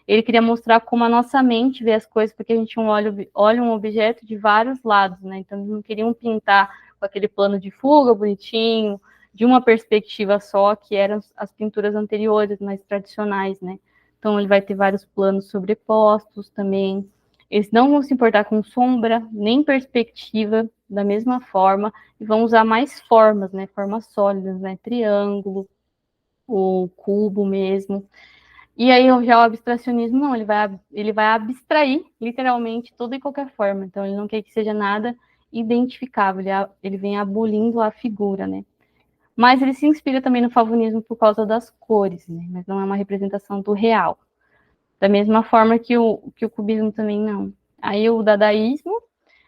ele queria mostrar como a nossa mente vê as coisas, porque a gente olha um objeto de vários lados, né, então eles não queriam pintar com aquele plano de fuga bonitinho, de uma perspectiva só, que eram as pinturas anteriores, mais tradicionais, né. Então, ele vai ter vários planos sobrepostos também. Eles não vão se importar com sombra, nem perspectiva, da mesma forma, e vão usar mais formas, né? Formas sólidas, né? Triângulo, o cubo mesmo. E aí, já o abstracionismo, não, ele vai abstrair, literalmente, toda e qualquer forma. Então, ele não quer que seja nada identificável, ele vem abolindo a figura, né? Mas ele se inspira também no fauvismo por causa das cores, né? Mas não é uma representação do real. Da mesma forma que o cubismo também não. Aí o dadaísmo,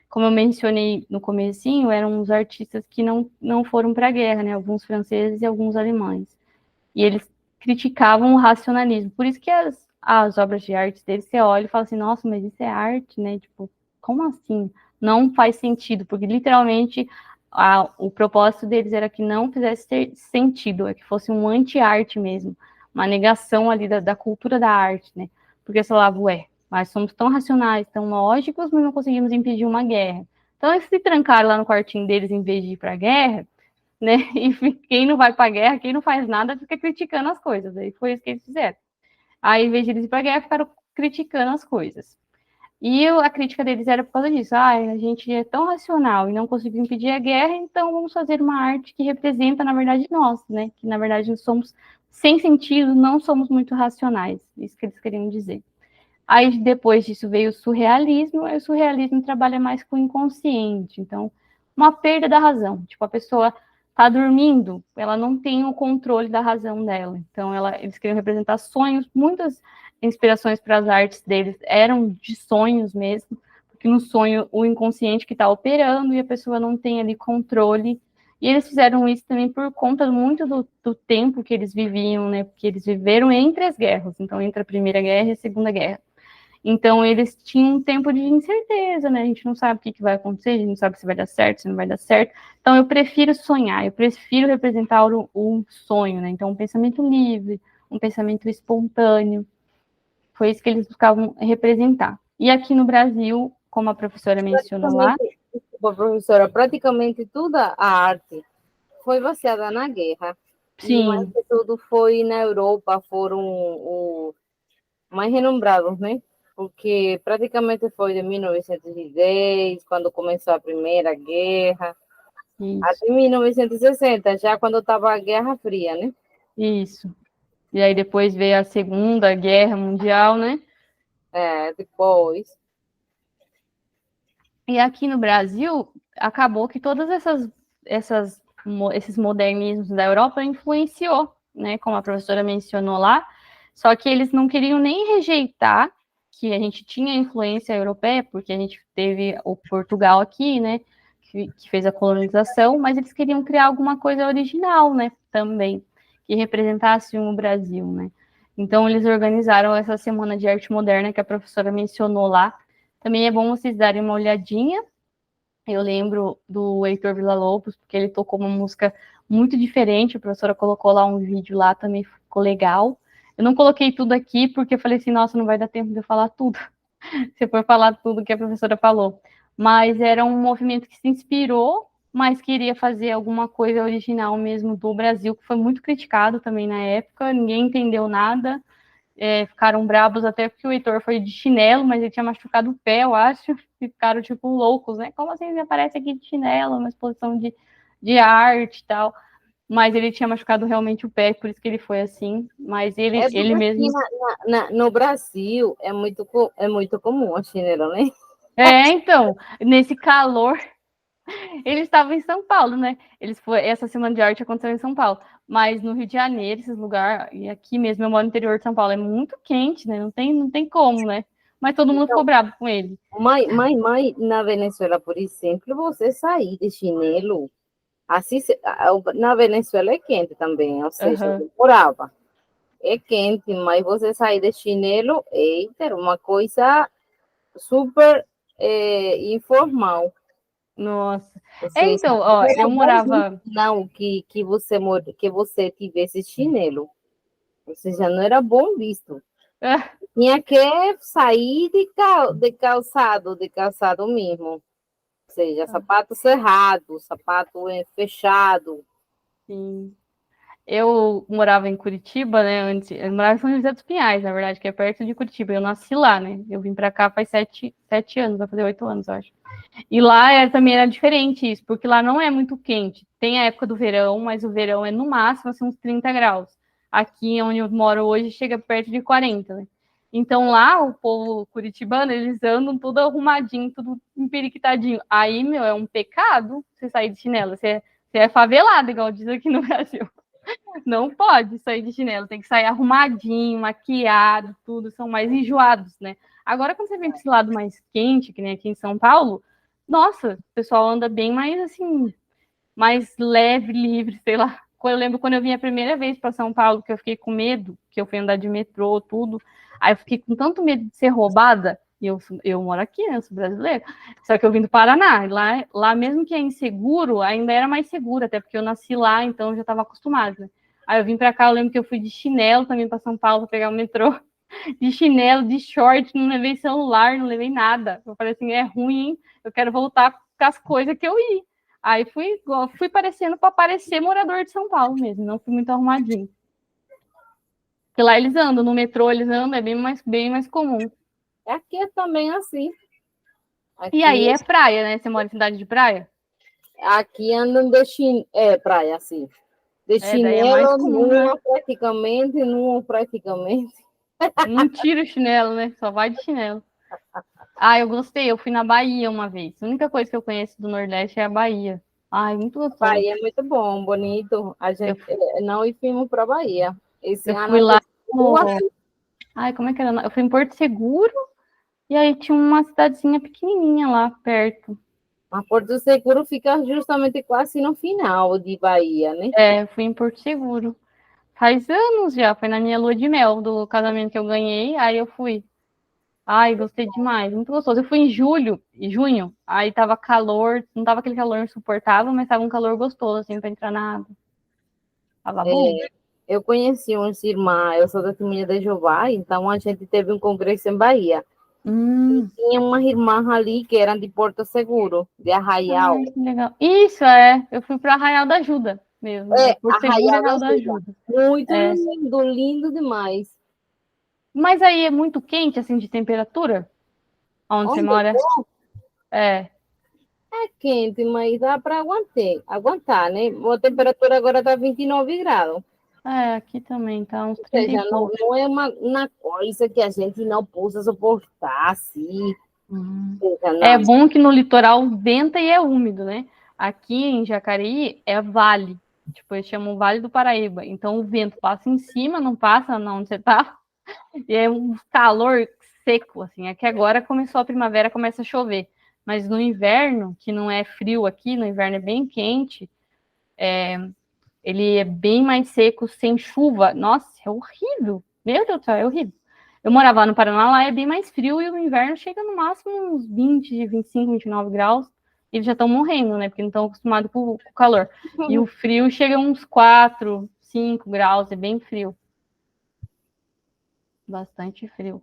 como eu mencionei no comecinho, eram os artistas que não foram para a guerra, né? Alguns franceses e alguns alemães. E eles criticavam o racionalismo. Por isso que as obras de arte deles, você olha e fala assim, nossa, mas isso é arte, né? Tipo, como assim? Não faz sentido, porque literalmente o propósito deles era que não fizesse sentido, é que fosse um anti-arte mesmo, uma negação ali da cultura da arte, né? Porque você falava, ué, mas somos tão racionais, tão lógicos, mas não conseguimos impedir uma guerra. Então, eles se trancaram lá no quartinho deles em vez de ir para a guerra, né? E quem não vai para a guerra, quem não faz nada, fica criticando as coisas. Aí foi isso que eles fizeram. Aí, em vez de eles ir para a guerra, ficaram criticando as coisas. E a crítica deles era por causa disso. A gente é tão racional e não conseguiu impedir a guerra, então vamos fazer uma arte que representa, na verdade, nós, né? Que, na verdade, nós somos sem sentido, não somos muito racionais. Isso que eles queriam dizer. Aí, depois disso, veio o surrealismo, e o surrealismo trabalha mais com o inconsciente. Então, uma perda da razão. Tipo, a pessoa está dormindo, ela não tem o controle da razão dela. Então, eles queriam representar sonhos. Muitas inspirações para as artes deles eram de sonhos mesmo, porque no sonho o inconsciente que está operando e a pessoa não tem ali controle. E eles fizeram isso também por conta muito do tempo que eles viviam, né? Porque eles viveram entre as guerras, então entre a Primeira Guerra e a Segunda Guerra. Então, eles tinham um tempo de incerteza, né? A gente não sabe o que vai acontecer, a gente não sabe se vai dar certo, se não vai dar certo. Então, eu prefiro sonhar, eu prefiro representar um sonho, né? Então, um pensamento livre, um pensamento espontâneo. Foi isso que eles buscavam representar. E aqui no Brasil, como a professora mencionou lá... Desculpa, professora, praticamente toda a arte foi baseada na guerra. Sim. E mais que tudo foi na Europa, foram os mais renombrados, né? Porque praticamente foi de 1910, quando começou a Primeira Guerra, Isso. até 1960, já quando estava a Guerra Fria, né? Isso. E aí depois veio a Segunda Guerra Mundial, né? Depois. E aqui no Brasil, acabou que todas esses modernismos da Europa influenciou, né? Como a professora mencionou lá, só que eles não queriam nem rejeitar que a gente tinha influência europeia, porque a gente teve o Portugal aqui, né? Que fez a colonização, mas eles queriam criar alguma coisa original, né? Também, que representasse o Brasil, né? Então, eles organizaram essa Semana de Arte Moderna que a professora mencionou lá. Também é bom vocês darem uma olhadinha. Eu lembro do Heitor Villa-Lobos, porque ele tocou uma música muito diferente. A professora colocou lá um vídeo lá, também ficou legal. Eu não coloquei tudo aqui, porque eu falei assim, nossa, não vai dar tempo de eu falar tudo, se for falar tudo que a professora falou. Mas era um movimento que se inspirou, mas queria fazer alguma coisa original mesmo do Brasil, que foi muito criticado também na época, ninguém entendeu nada, ficaram bravos até porque o Heitor foi de chinelo, mas ele tinha machucado o pé, eu acho, e ficaram, tipo, loucos, né? Como assim você aparece aqui de chinelo, uma exposição de arte e tal? Mas ele tinha machucado realmente o pé, por isso que ele foi assim, mas ele porque aqui mesmo... no Brasil é muito comum a chinela, né? Então, nesse calor, eles estavam em São Paulo, né? Essa semana de arte aconteceu em São Paulo, mas no Rio de Janeiro, esses lugares, e aqui mesmo, eu moro no interior de São Paulo, é muito quente, né? Não tem como, né? Mas todo mundo ficou Então, bravo com ele. mas na Venezuela, por exemplo, você sair de chinelo, assim, na Venezuela é quente também, ou seja, Aham. eu morava. É quente, mas você sair de chinelo, eita, era uma coisa super informal. Nossa. Ou seja, Então, não ó, eu era bom visto, morava... não, que você tivesse chinelo. Ou seja, não era bom visto. Tinha que sair de calçado mesmo. Ou seja, sapato cerrado, sapato fechado. Sim. Eu morava em Curitiba, né? Antes, eu morava em São José dos Pinhais, na verdade, que é perto de Curitiba. Eu nasci lá, né? Eu vim pra cá faz 7 anos, vai fazer 8 anos, eu acho. E lá também era diferente isso, porque lá não é muito quente. Tem a época do verão, mas o verão é no máximo assim, uns 30 graus. Aqui onde eu moro hoje chega perto de 40, né? Então lá o povo curitibano, eles andam tudo arrumadinho, tudo emperiquitadinho. Aí, meu, é um pecado você sair de chinelo. Você é favelado, igual diz aqui no Brasil. Não pode sair de chinelo, tem que sair arrumadinho, maquiado, tudo, são mais enjoados, né? Agora, quando você vem para esse lado mais quente, que nem aqui em São Paulo, nossa, o pessoal anda bem mais assim, mais leve, livre, sei lá. Eu lembro quando eu vim a primeira vez para São Paulo, que eu fiquei com medo, que eu fui andar de metrô, tudo. Aí eu fiquei com tanto medo de ser roubada, e eu moro aqui, né? Eu sou brasileira, só que eu vim do Paraná. Lá mesmo que é inseguro, ainda era mais seguro, até porque eu nasci lá, então eu já estava acostumada. Aí eu vim para cá, eu lembro que eu fui de chinelo também para São Paulo, para pegar o metrô, de chinelo, de short, não levei celular, não levei nada. Eu falei assim, é ruim, hein? Eu quero voltar com as coisas que eu ia. Aí fui parecendo para parecer morador de São Paulo mesmo, não fui muito arrumadinho. Porque lá eles andam, no metrô eles andam, é bem mais comum. Aqui é também assim. E Aqui, aí é praia, né? Você mora em cidade de praia? aqui andam praia, assim. De Daí é mais chinelo, comum, né? numa praticamente. Não tira o chinelo, né? Só vai de chinelo. Ah, eu gostei, eu fui na Bahia uma vez. A única coisa que eu conheço do Nordeste é a Bahia. Ai, muito gostoso. Bahia é muito bom, bonito. A Eu, gente não fomos para Bahia. Esse eu ano fui a lá gente no... Ai, como é que era? Eu fui em Porto Seguro e aí tinha uma cidadezinha pequenininha lá perto. a Porto Seguro fica justamente quase no final de Bahia, né? Eu fui em Porto Seguro. Faz anos já, foi na minha lua de mel do casamento que eu ganhei, aí eu fui. Ai, gostei demais, muito gostoso. Eu fui em junho, aí tava calor, não tava aquele calor insuportável, mas tava um calor gostoso, assim, pra entrar na água. Tava bom. Eu conheci uns irmãs, eu sou testemunha de Jeová, então a gente teve um congresso em Bahia. Hum, Tinha umas irmãs ali que eram de Porto Seguro, de Arraial. ai, que legal. Isso, eu fui pro Arraial da Ajuda mesmo, é Porto Seguro e Arraial da Arraial da Silva. Ajuda. Muito É. lindo, lindo demais. Mas aí é muito quente, assim, de temperatura, onde você Onde eu mora? vou É, é quente, mas dá para aguentar, né? A temperatura agora está 29 graus. aqui também, tá uns Ou 30 e seja, não, pouco. não é uma coisa que a gente não possa suportar, assim. Hum. Ou seja, É não. bom que no litoral venta e é úmido, né? Aqui em Jacareí é vale. Tipo, eles chamam Vale do Paraíba. Então o vento passa em cima, não passa na onde você tá. E é um calor seco, assim. É que agora começou a primavera, começa a chover. Mas no inverno, que não é frio aqui, no inverno é bem quente, ele é bem mais seco, sem chuva. Nossa, é horrível. Meu Deus do céu, é horrível. Eu morava no Paraná, lá é bem mais frio e o inverno chega no máximo uns 20, 25, 29 graus. eles já estão morrendo, né? Porque não estão acostumados com o calor. E o frio chega a uns 4, 5 graus, é bem frio. Bastante frio.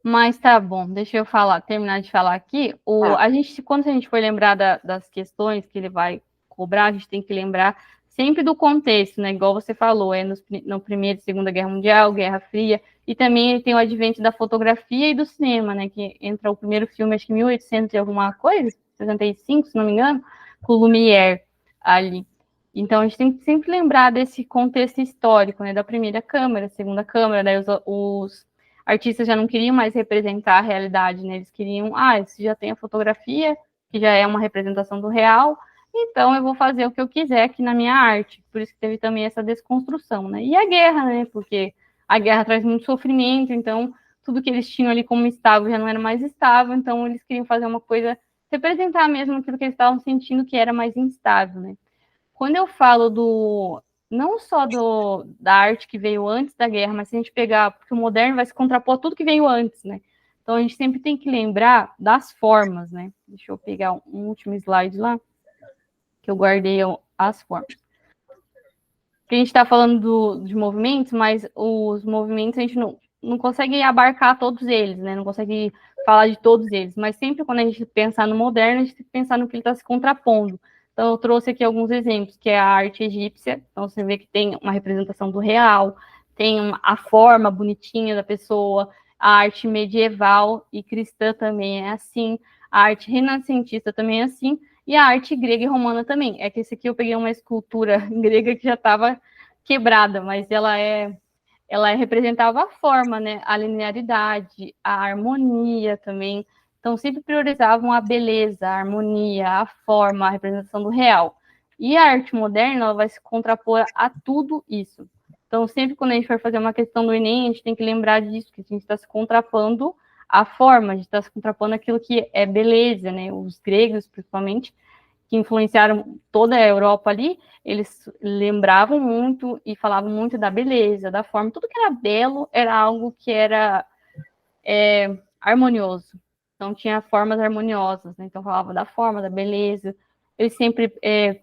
Mas tá bom, deixa eu terminar de falar aqui. Quando a gente for lembrar das questões que ele vai cobrar, a gente tem que lembrar sempre do contexto, né? Igual você falou, no Primeira e Segunda Guerra Mundial, Guerra Fria, e também tem o advento da fotografia e do cinema, né? Que entra o primeiro filme, acho que 1800 e alguma coisa, 65, se não me engano, com o Lumière ali. Então a gente tem que sempre lembrar desse contexto histórico, né? Da Primeira Câmara, Segunda Câmara, daí os artistas já não queriam mais representar a realidade, né? Eles queriam, se já tem a fotografia, que já é uma representação do real, então eu vou fazer o que eu quiser aqui na minha arte. Por isso que teve também essa desconstrução, né? E a guerra, né? Porque a guerra traz muito sofrimento, então tudo que eles tinham ali como estável já não era mais estável, então eles queriam fazer uma coisa, representar mesmo aquilo que eles estavam sentindo que era mais instável, né? Quando eu falo não só da arte que veio antes da guerra, mas se a gente pegar, porque o moderno vai se contrapor a tudo que veio antes, né? Então a gente sempre tem que lembrar das formas, né? Deixa eu pegar um último slide lá, que eu guardei as formas. Porque a gente está falando de movimentos, mas os movimentos a gente não consegue abarcar todos eles, né? Não consegue falar de todos eles, mas sempre quando a gente pensar no moderno, a gente tem que pensar no que ele está se contrapondo. Então, eu trouxe aqui alguns exemplos, que é a arte egípcia. Então, você vê que tem uma representação do real, tem a forma bonitinha da pessoa, a arte medieval e cristã também é assim, a arte renascentista também é assim, e a arte grega e romana também. É que esse aqui eu peguei uma escultura grega que já estava quebrada, mas ela representava a forma, né? A linearidade, a harmonia também. Então, sempre priorizavam a beleza, a harmonia, a forma, a representação do real. E a arte moderna, ela vai se contrapor a tudo isso. Então, sempre quando a gente for fazer uma questão do Enem, a gente tem que lembrar disso, que a gente está se contrapondo à forma, a gente está se contrapondo àquilo que é beleza, né? Os gregos, principalmente, que influenciaram toda a Europa ali, eles lembravam muito e falavam muito da beleza, da forma. Tudo que era belo era algo que era harmonioso. Então, tinha formas harmoniosas, né? Então, falava da forma, da beleza. Eles sempre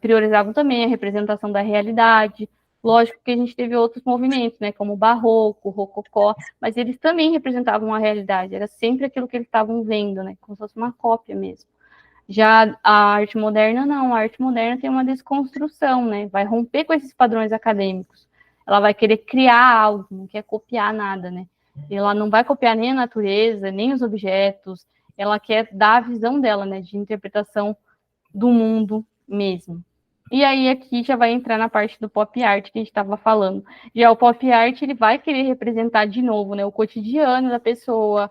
priorizavam também a representação da realidade. Lógico que a gente teve outros movimentos, né? Como o Barroco, o Rococó, mas eles também representavam a realidade. Era sempre aquilo que eles estavam vendo, né? Como se fosse uma cópia mesmo. Já a arte moderna, não. A arte moderna tem uma desconstrução, né? Vai romper com esses padrões acadêmicos. Ela vai querer criar algo, não quer copiar nada, né? Ela não vai copiar nem a natureza, nem os objetos. Ela quer dar a visão dela, né? De interpretação do mundo mesmo. E aí aqui já vai entrar na parte do pop art que a gente estava falando. Já o pop art, ele vai querer representar de novo, né? O cotidiano da pessoa,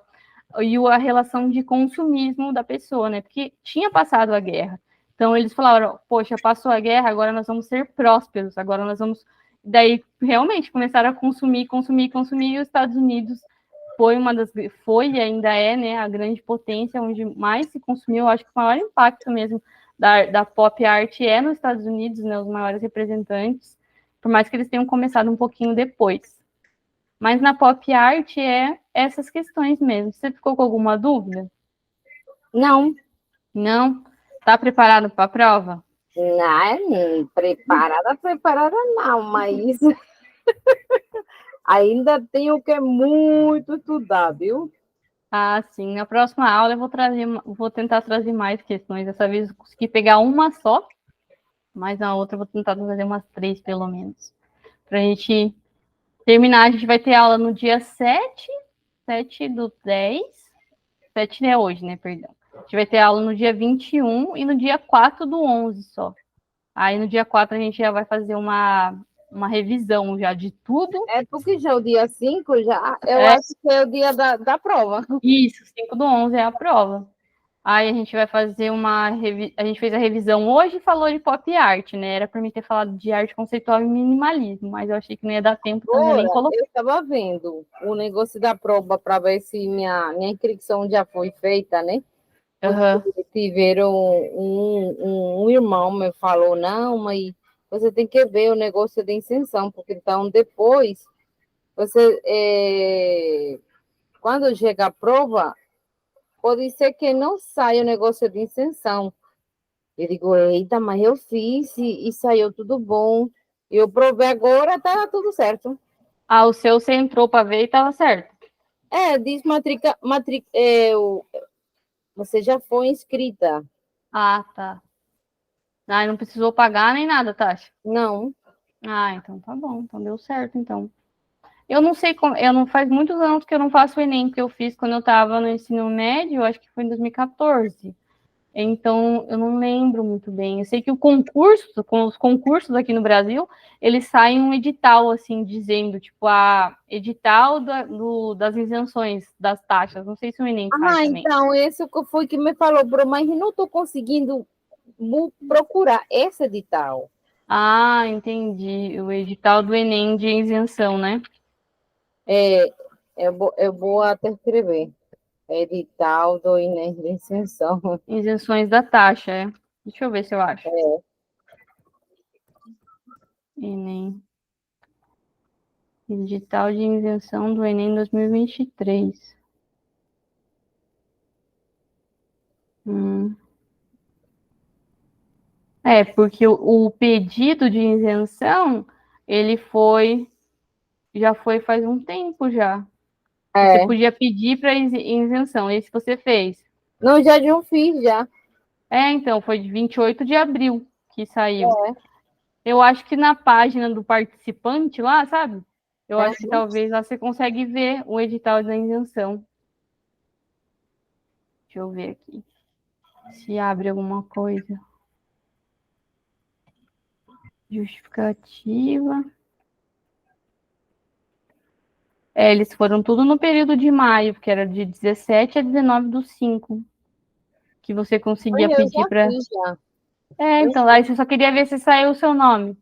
e a relação de consumismo da pessoa, né? Porque tinha passado a guerra. Então eles falaram, poxa, passou a guerra, agora nós vamos ser prósperos, agora nós vamos. Daí realmente começaram a consumir, e os Estados Unidos foi e ainda é, né, a grande potência onde mais se consumiu, acho que o maior impacto mesmo da pop art é nos Estados Unidos, né, os maiores representantes, por mais que eles tenham começado um pouquinho depois. Mas na pop art é essas questões mesmo. Você ficou com alguma dúvida? Não. Não? Está preparado para a prova? Não, preparada não, mas ainda tenho que muito estudar, viu? Ah, sim. Na próxima aula eu vou tentar trazer mais questões. Dessa vez eu consegui pegar uma só, mas na outra eu vou tentar trazer umas 3, pelo menos. Para a gente terminar, a gente vai ter aula no dia 7/10. 7 é hoje, né? Perdão. A gente vai ter aula no dia 21 e no dia 4/11 só. Aí no dia 4 a gente já vai fazer uma revisão já de tudo. É porque já é o dia 5 já, eu acho que é o dia da prova. Isso, 5/11 é a prova. Aí a gente vai fazer a gente fez a revisão hoje e falou de pop art, né? Era para mim ter falado de arte conceitual e minimalismo, mas eu achei que não ia dar tempo, então eu nem Agora, coloquei. eu estava vendo o negócio da prova para ver se minha inscrição já foi feita, né? Uhum. Tiveram um irmão me falou, não, mas você tem que ver o negócio de isenção, porque então depois quando chega a prova, pode ser que não saia o negócio de isenção. Eu digo, eita, mas eu fiz e saiu tudo bom. Eu provei agora, tá tudo certo. Ah, o seu você entrou para ver e tava certo. Diz você já foi inscrita. Ah, tá. Ah, não precisou pagar nem nada, Tati. Não, Ah, então tá bom. Então deu certo, então. Eu não sei como. Eu não faz muitos anos que eu não faço o Enem, que eu fiz quando eu estava no ensino médio, acho que foi em 2014. Então, eu não lembro muito bem. Eu sei que o concurso, com os concursos aqui no Brasil, eles saem um edital, assim, dizendo, tipo, edital das isenções das taxas. Não sei se o Enem faz também. então, esse foi que me falou, mas não estou conseguindo procurar esse edital. Ah, entendi. O edital do Enem de isenção, né? É, eu vou até escrever. Edital do Enem de isenção. Isenções da taxa, é. Deixa eu ver se eu acho. É, Enem. Edital de isenção do Enem 2023. Hum. É, porque o pedido de isenção, ele já foi faz um tempo já. Você é. podia pedir para isenção, esse você fez. Não, já não fiz, já. É, então, foi de 28 de abril que saiu. É, Eu acho que na página do participante lá, sabe? Eu é. acho que talvez lá você consegue ver o edital da isenção. Deixa eu ver aqui. Se abre alguma coisa. Justificativa. É, eles foram tudo no período de maio, que era de 17 a 19 do 5, que você conseguia Olha, eu pedir já para. fiz, já. É, Eu então, aí você só queria ver se saiu o seu nome.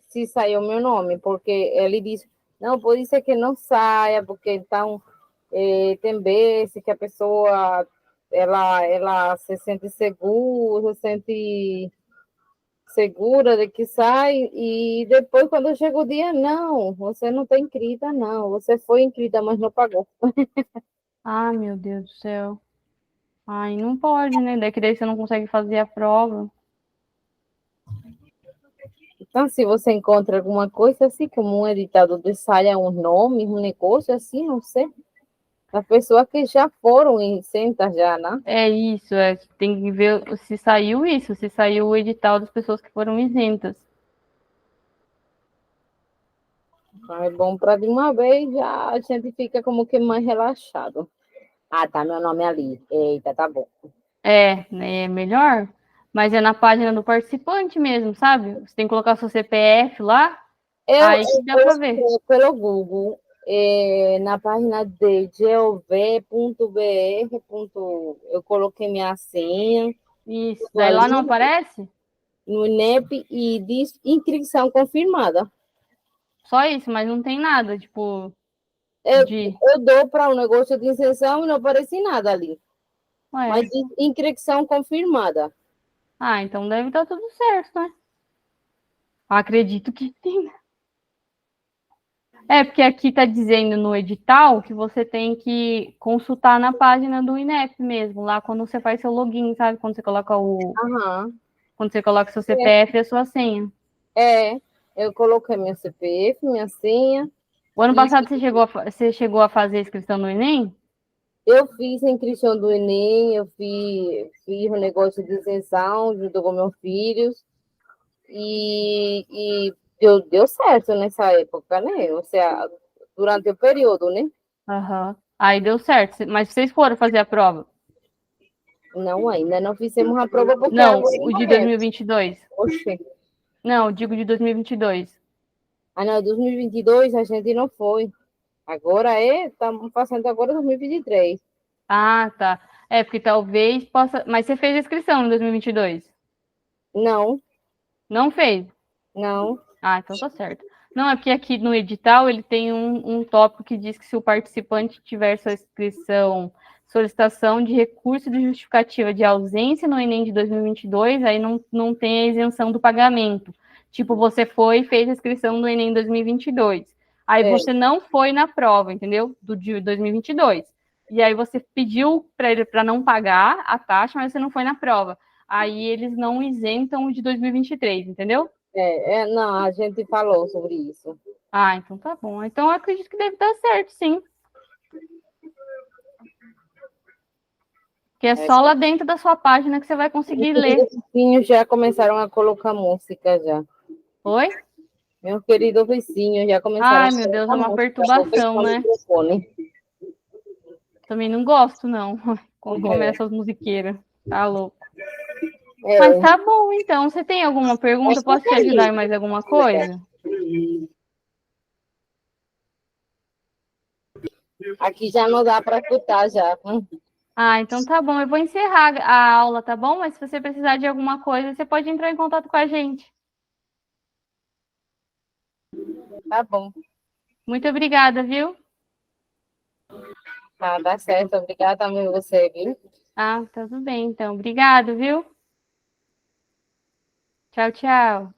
se saiu meu nome, porque ele disse, não, pode ser que não saia, porque então tem vezes que a pessoa ela se sente segura, se sente segura de que sai, e depois, quando chega o dia, não, você não está inscrita, não, você foi inscrita, mas não pagou. Ah, meu Deus do céu. Ai, não pode, né? Daí você não consegue fazer a prova. Então, se você encontra alguma coisa assim, como um editado de saia, um nome, um negócio assim, não sei, as pessoas que já foram isentas já, né? É isso, tem que ver se saiu isso, se saiu o edital das pessoas que foram isentas. Então, é bom para de uma vez já a gente fica como que mais relaxado. Ah, tá meu nome ali. Eita, tá bom. É, né, é melhor, mas é na página do participante mesmo, sabe? Você tem que colocar seu CPF lá, aí que dá Eu para ver. escrevo pelo Google, na página de gov.br, eu coloquei minha senha, Isso, tudo daí lá não ali aparece? no INEP e diz inscrição confirmada. Só isso, mas não tem nada, tipo, Eu, de. eu dou para um negócio de isenção e não aparece nada ali, Ué. mas diz inscrição confirmada. Ah, então deve estar tudo certo, né? Acredito que sim. É, porque aqui está dizendo no edital que você tem que consultar na página do INEP mesmo, lá quando você faz seu login, sabe? Aham. Quando você coloca seu CPF e a sua senha. Eu coloquei meu CPF, minha senha, O ano e passado você chegou a fazer a inscrição no Enem? eu fiz a inscrição do Enem, eu fiz o negócio de isenção junto com meus filhos, e deu certo nessa época, né? Ou seja, durante o período, né? Aham. Aí deu certo. Mas vocês foram fazer a prova? Não, ainda não fizemos a prova porque é Não, agora em o de novembro. 2022. Oxe. Não, digo de 2022. Ah, não, 2022 a gente não foi. Agora estamos passando agora 2023. Ah, tá. É, porque talvez possa. Mas você fez a inscrição em 2022? Não, Não fez? não, Ah, então tá certo. Não, é porque aqui no edital ele tem um tópico que diz que se o participante tiver sua inscrição, solicitação de recurso de justificativa de ausência no Enem de 2022, aí não tem a isenção do pagamento. Tipo, você foi e fez a inscrição no Enem 2022. Aí é, você não foi na prova, entendeu? Do de 2022. E aí você pediu para ele para não pagar a taxa, mas você não foi na prova. aí eles não isentam o de 2023, entendeu? Não, a gente falou sobre isso. Ah, então tá bom. Então eu acredito que deve dar certo, sim. Que é É, só lá dentro da sua página que você vai conseguir meus ler. vizinhos já começaram a colocar música já. Oi? Meus queridos vizinhos já começaram Ai, a meu Deus, é colocar uma música para perturbação, fechar o né? microfone. Também não gosto, não. Quando É, começa as musiqueiras. Tá louco. Mas é, tá bom, então. Você tem alguma pergunta? acho que Posso te é ajudar em isso. mais alguma coisa? Aqui já não dá para escutar já. Ah, então tá bom. Eu vou encerrar a aula, tá bom? Mas se você precisar de alguma coisa, você pode entrar em contato com a gente. Tá bom. Muito obrigada, viu? Tá, dá certo. Obrigada também você, viu? Ah, tá tudo bem, então. Obrigado, viu? Tchau, tchau.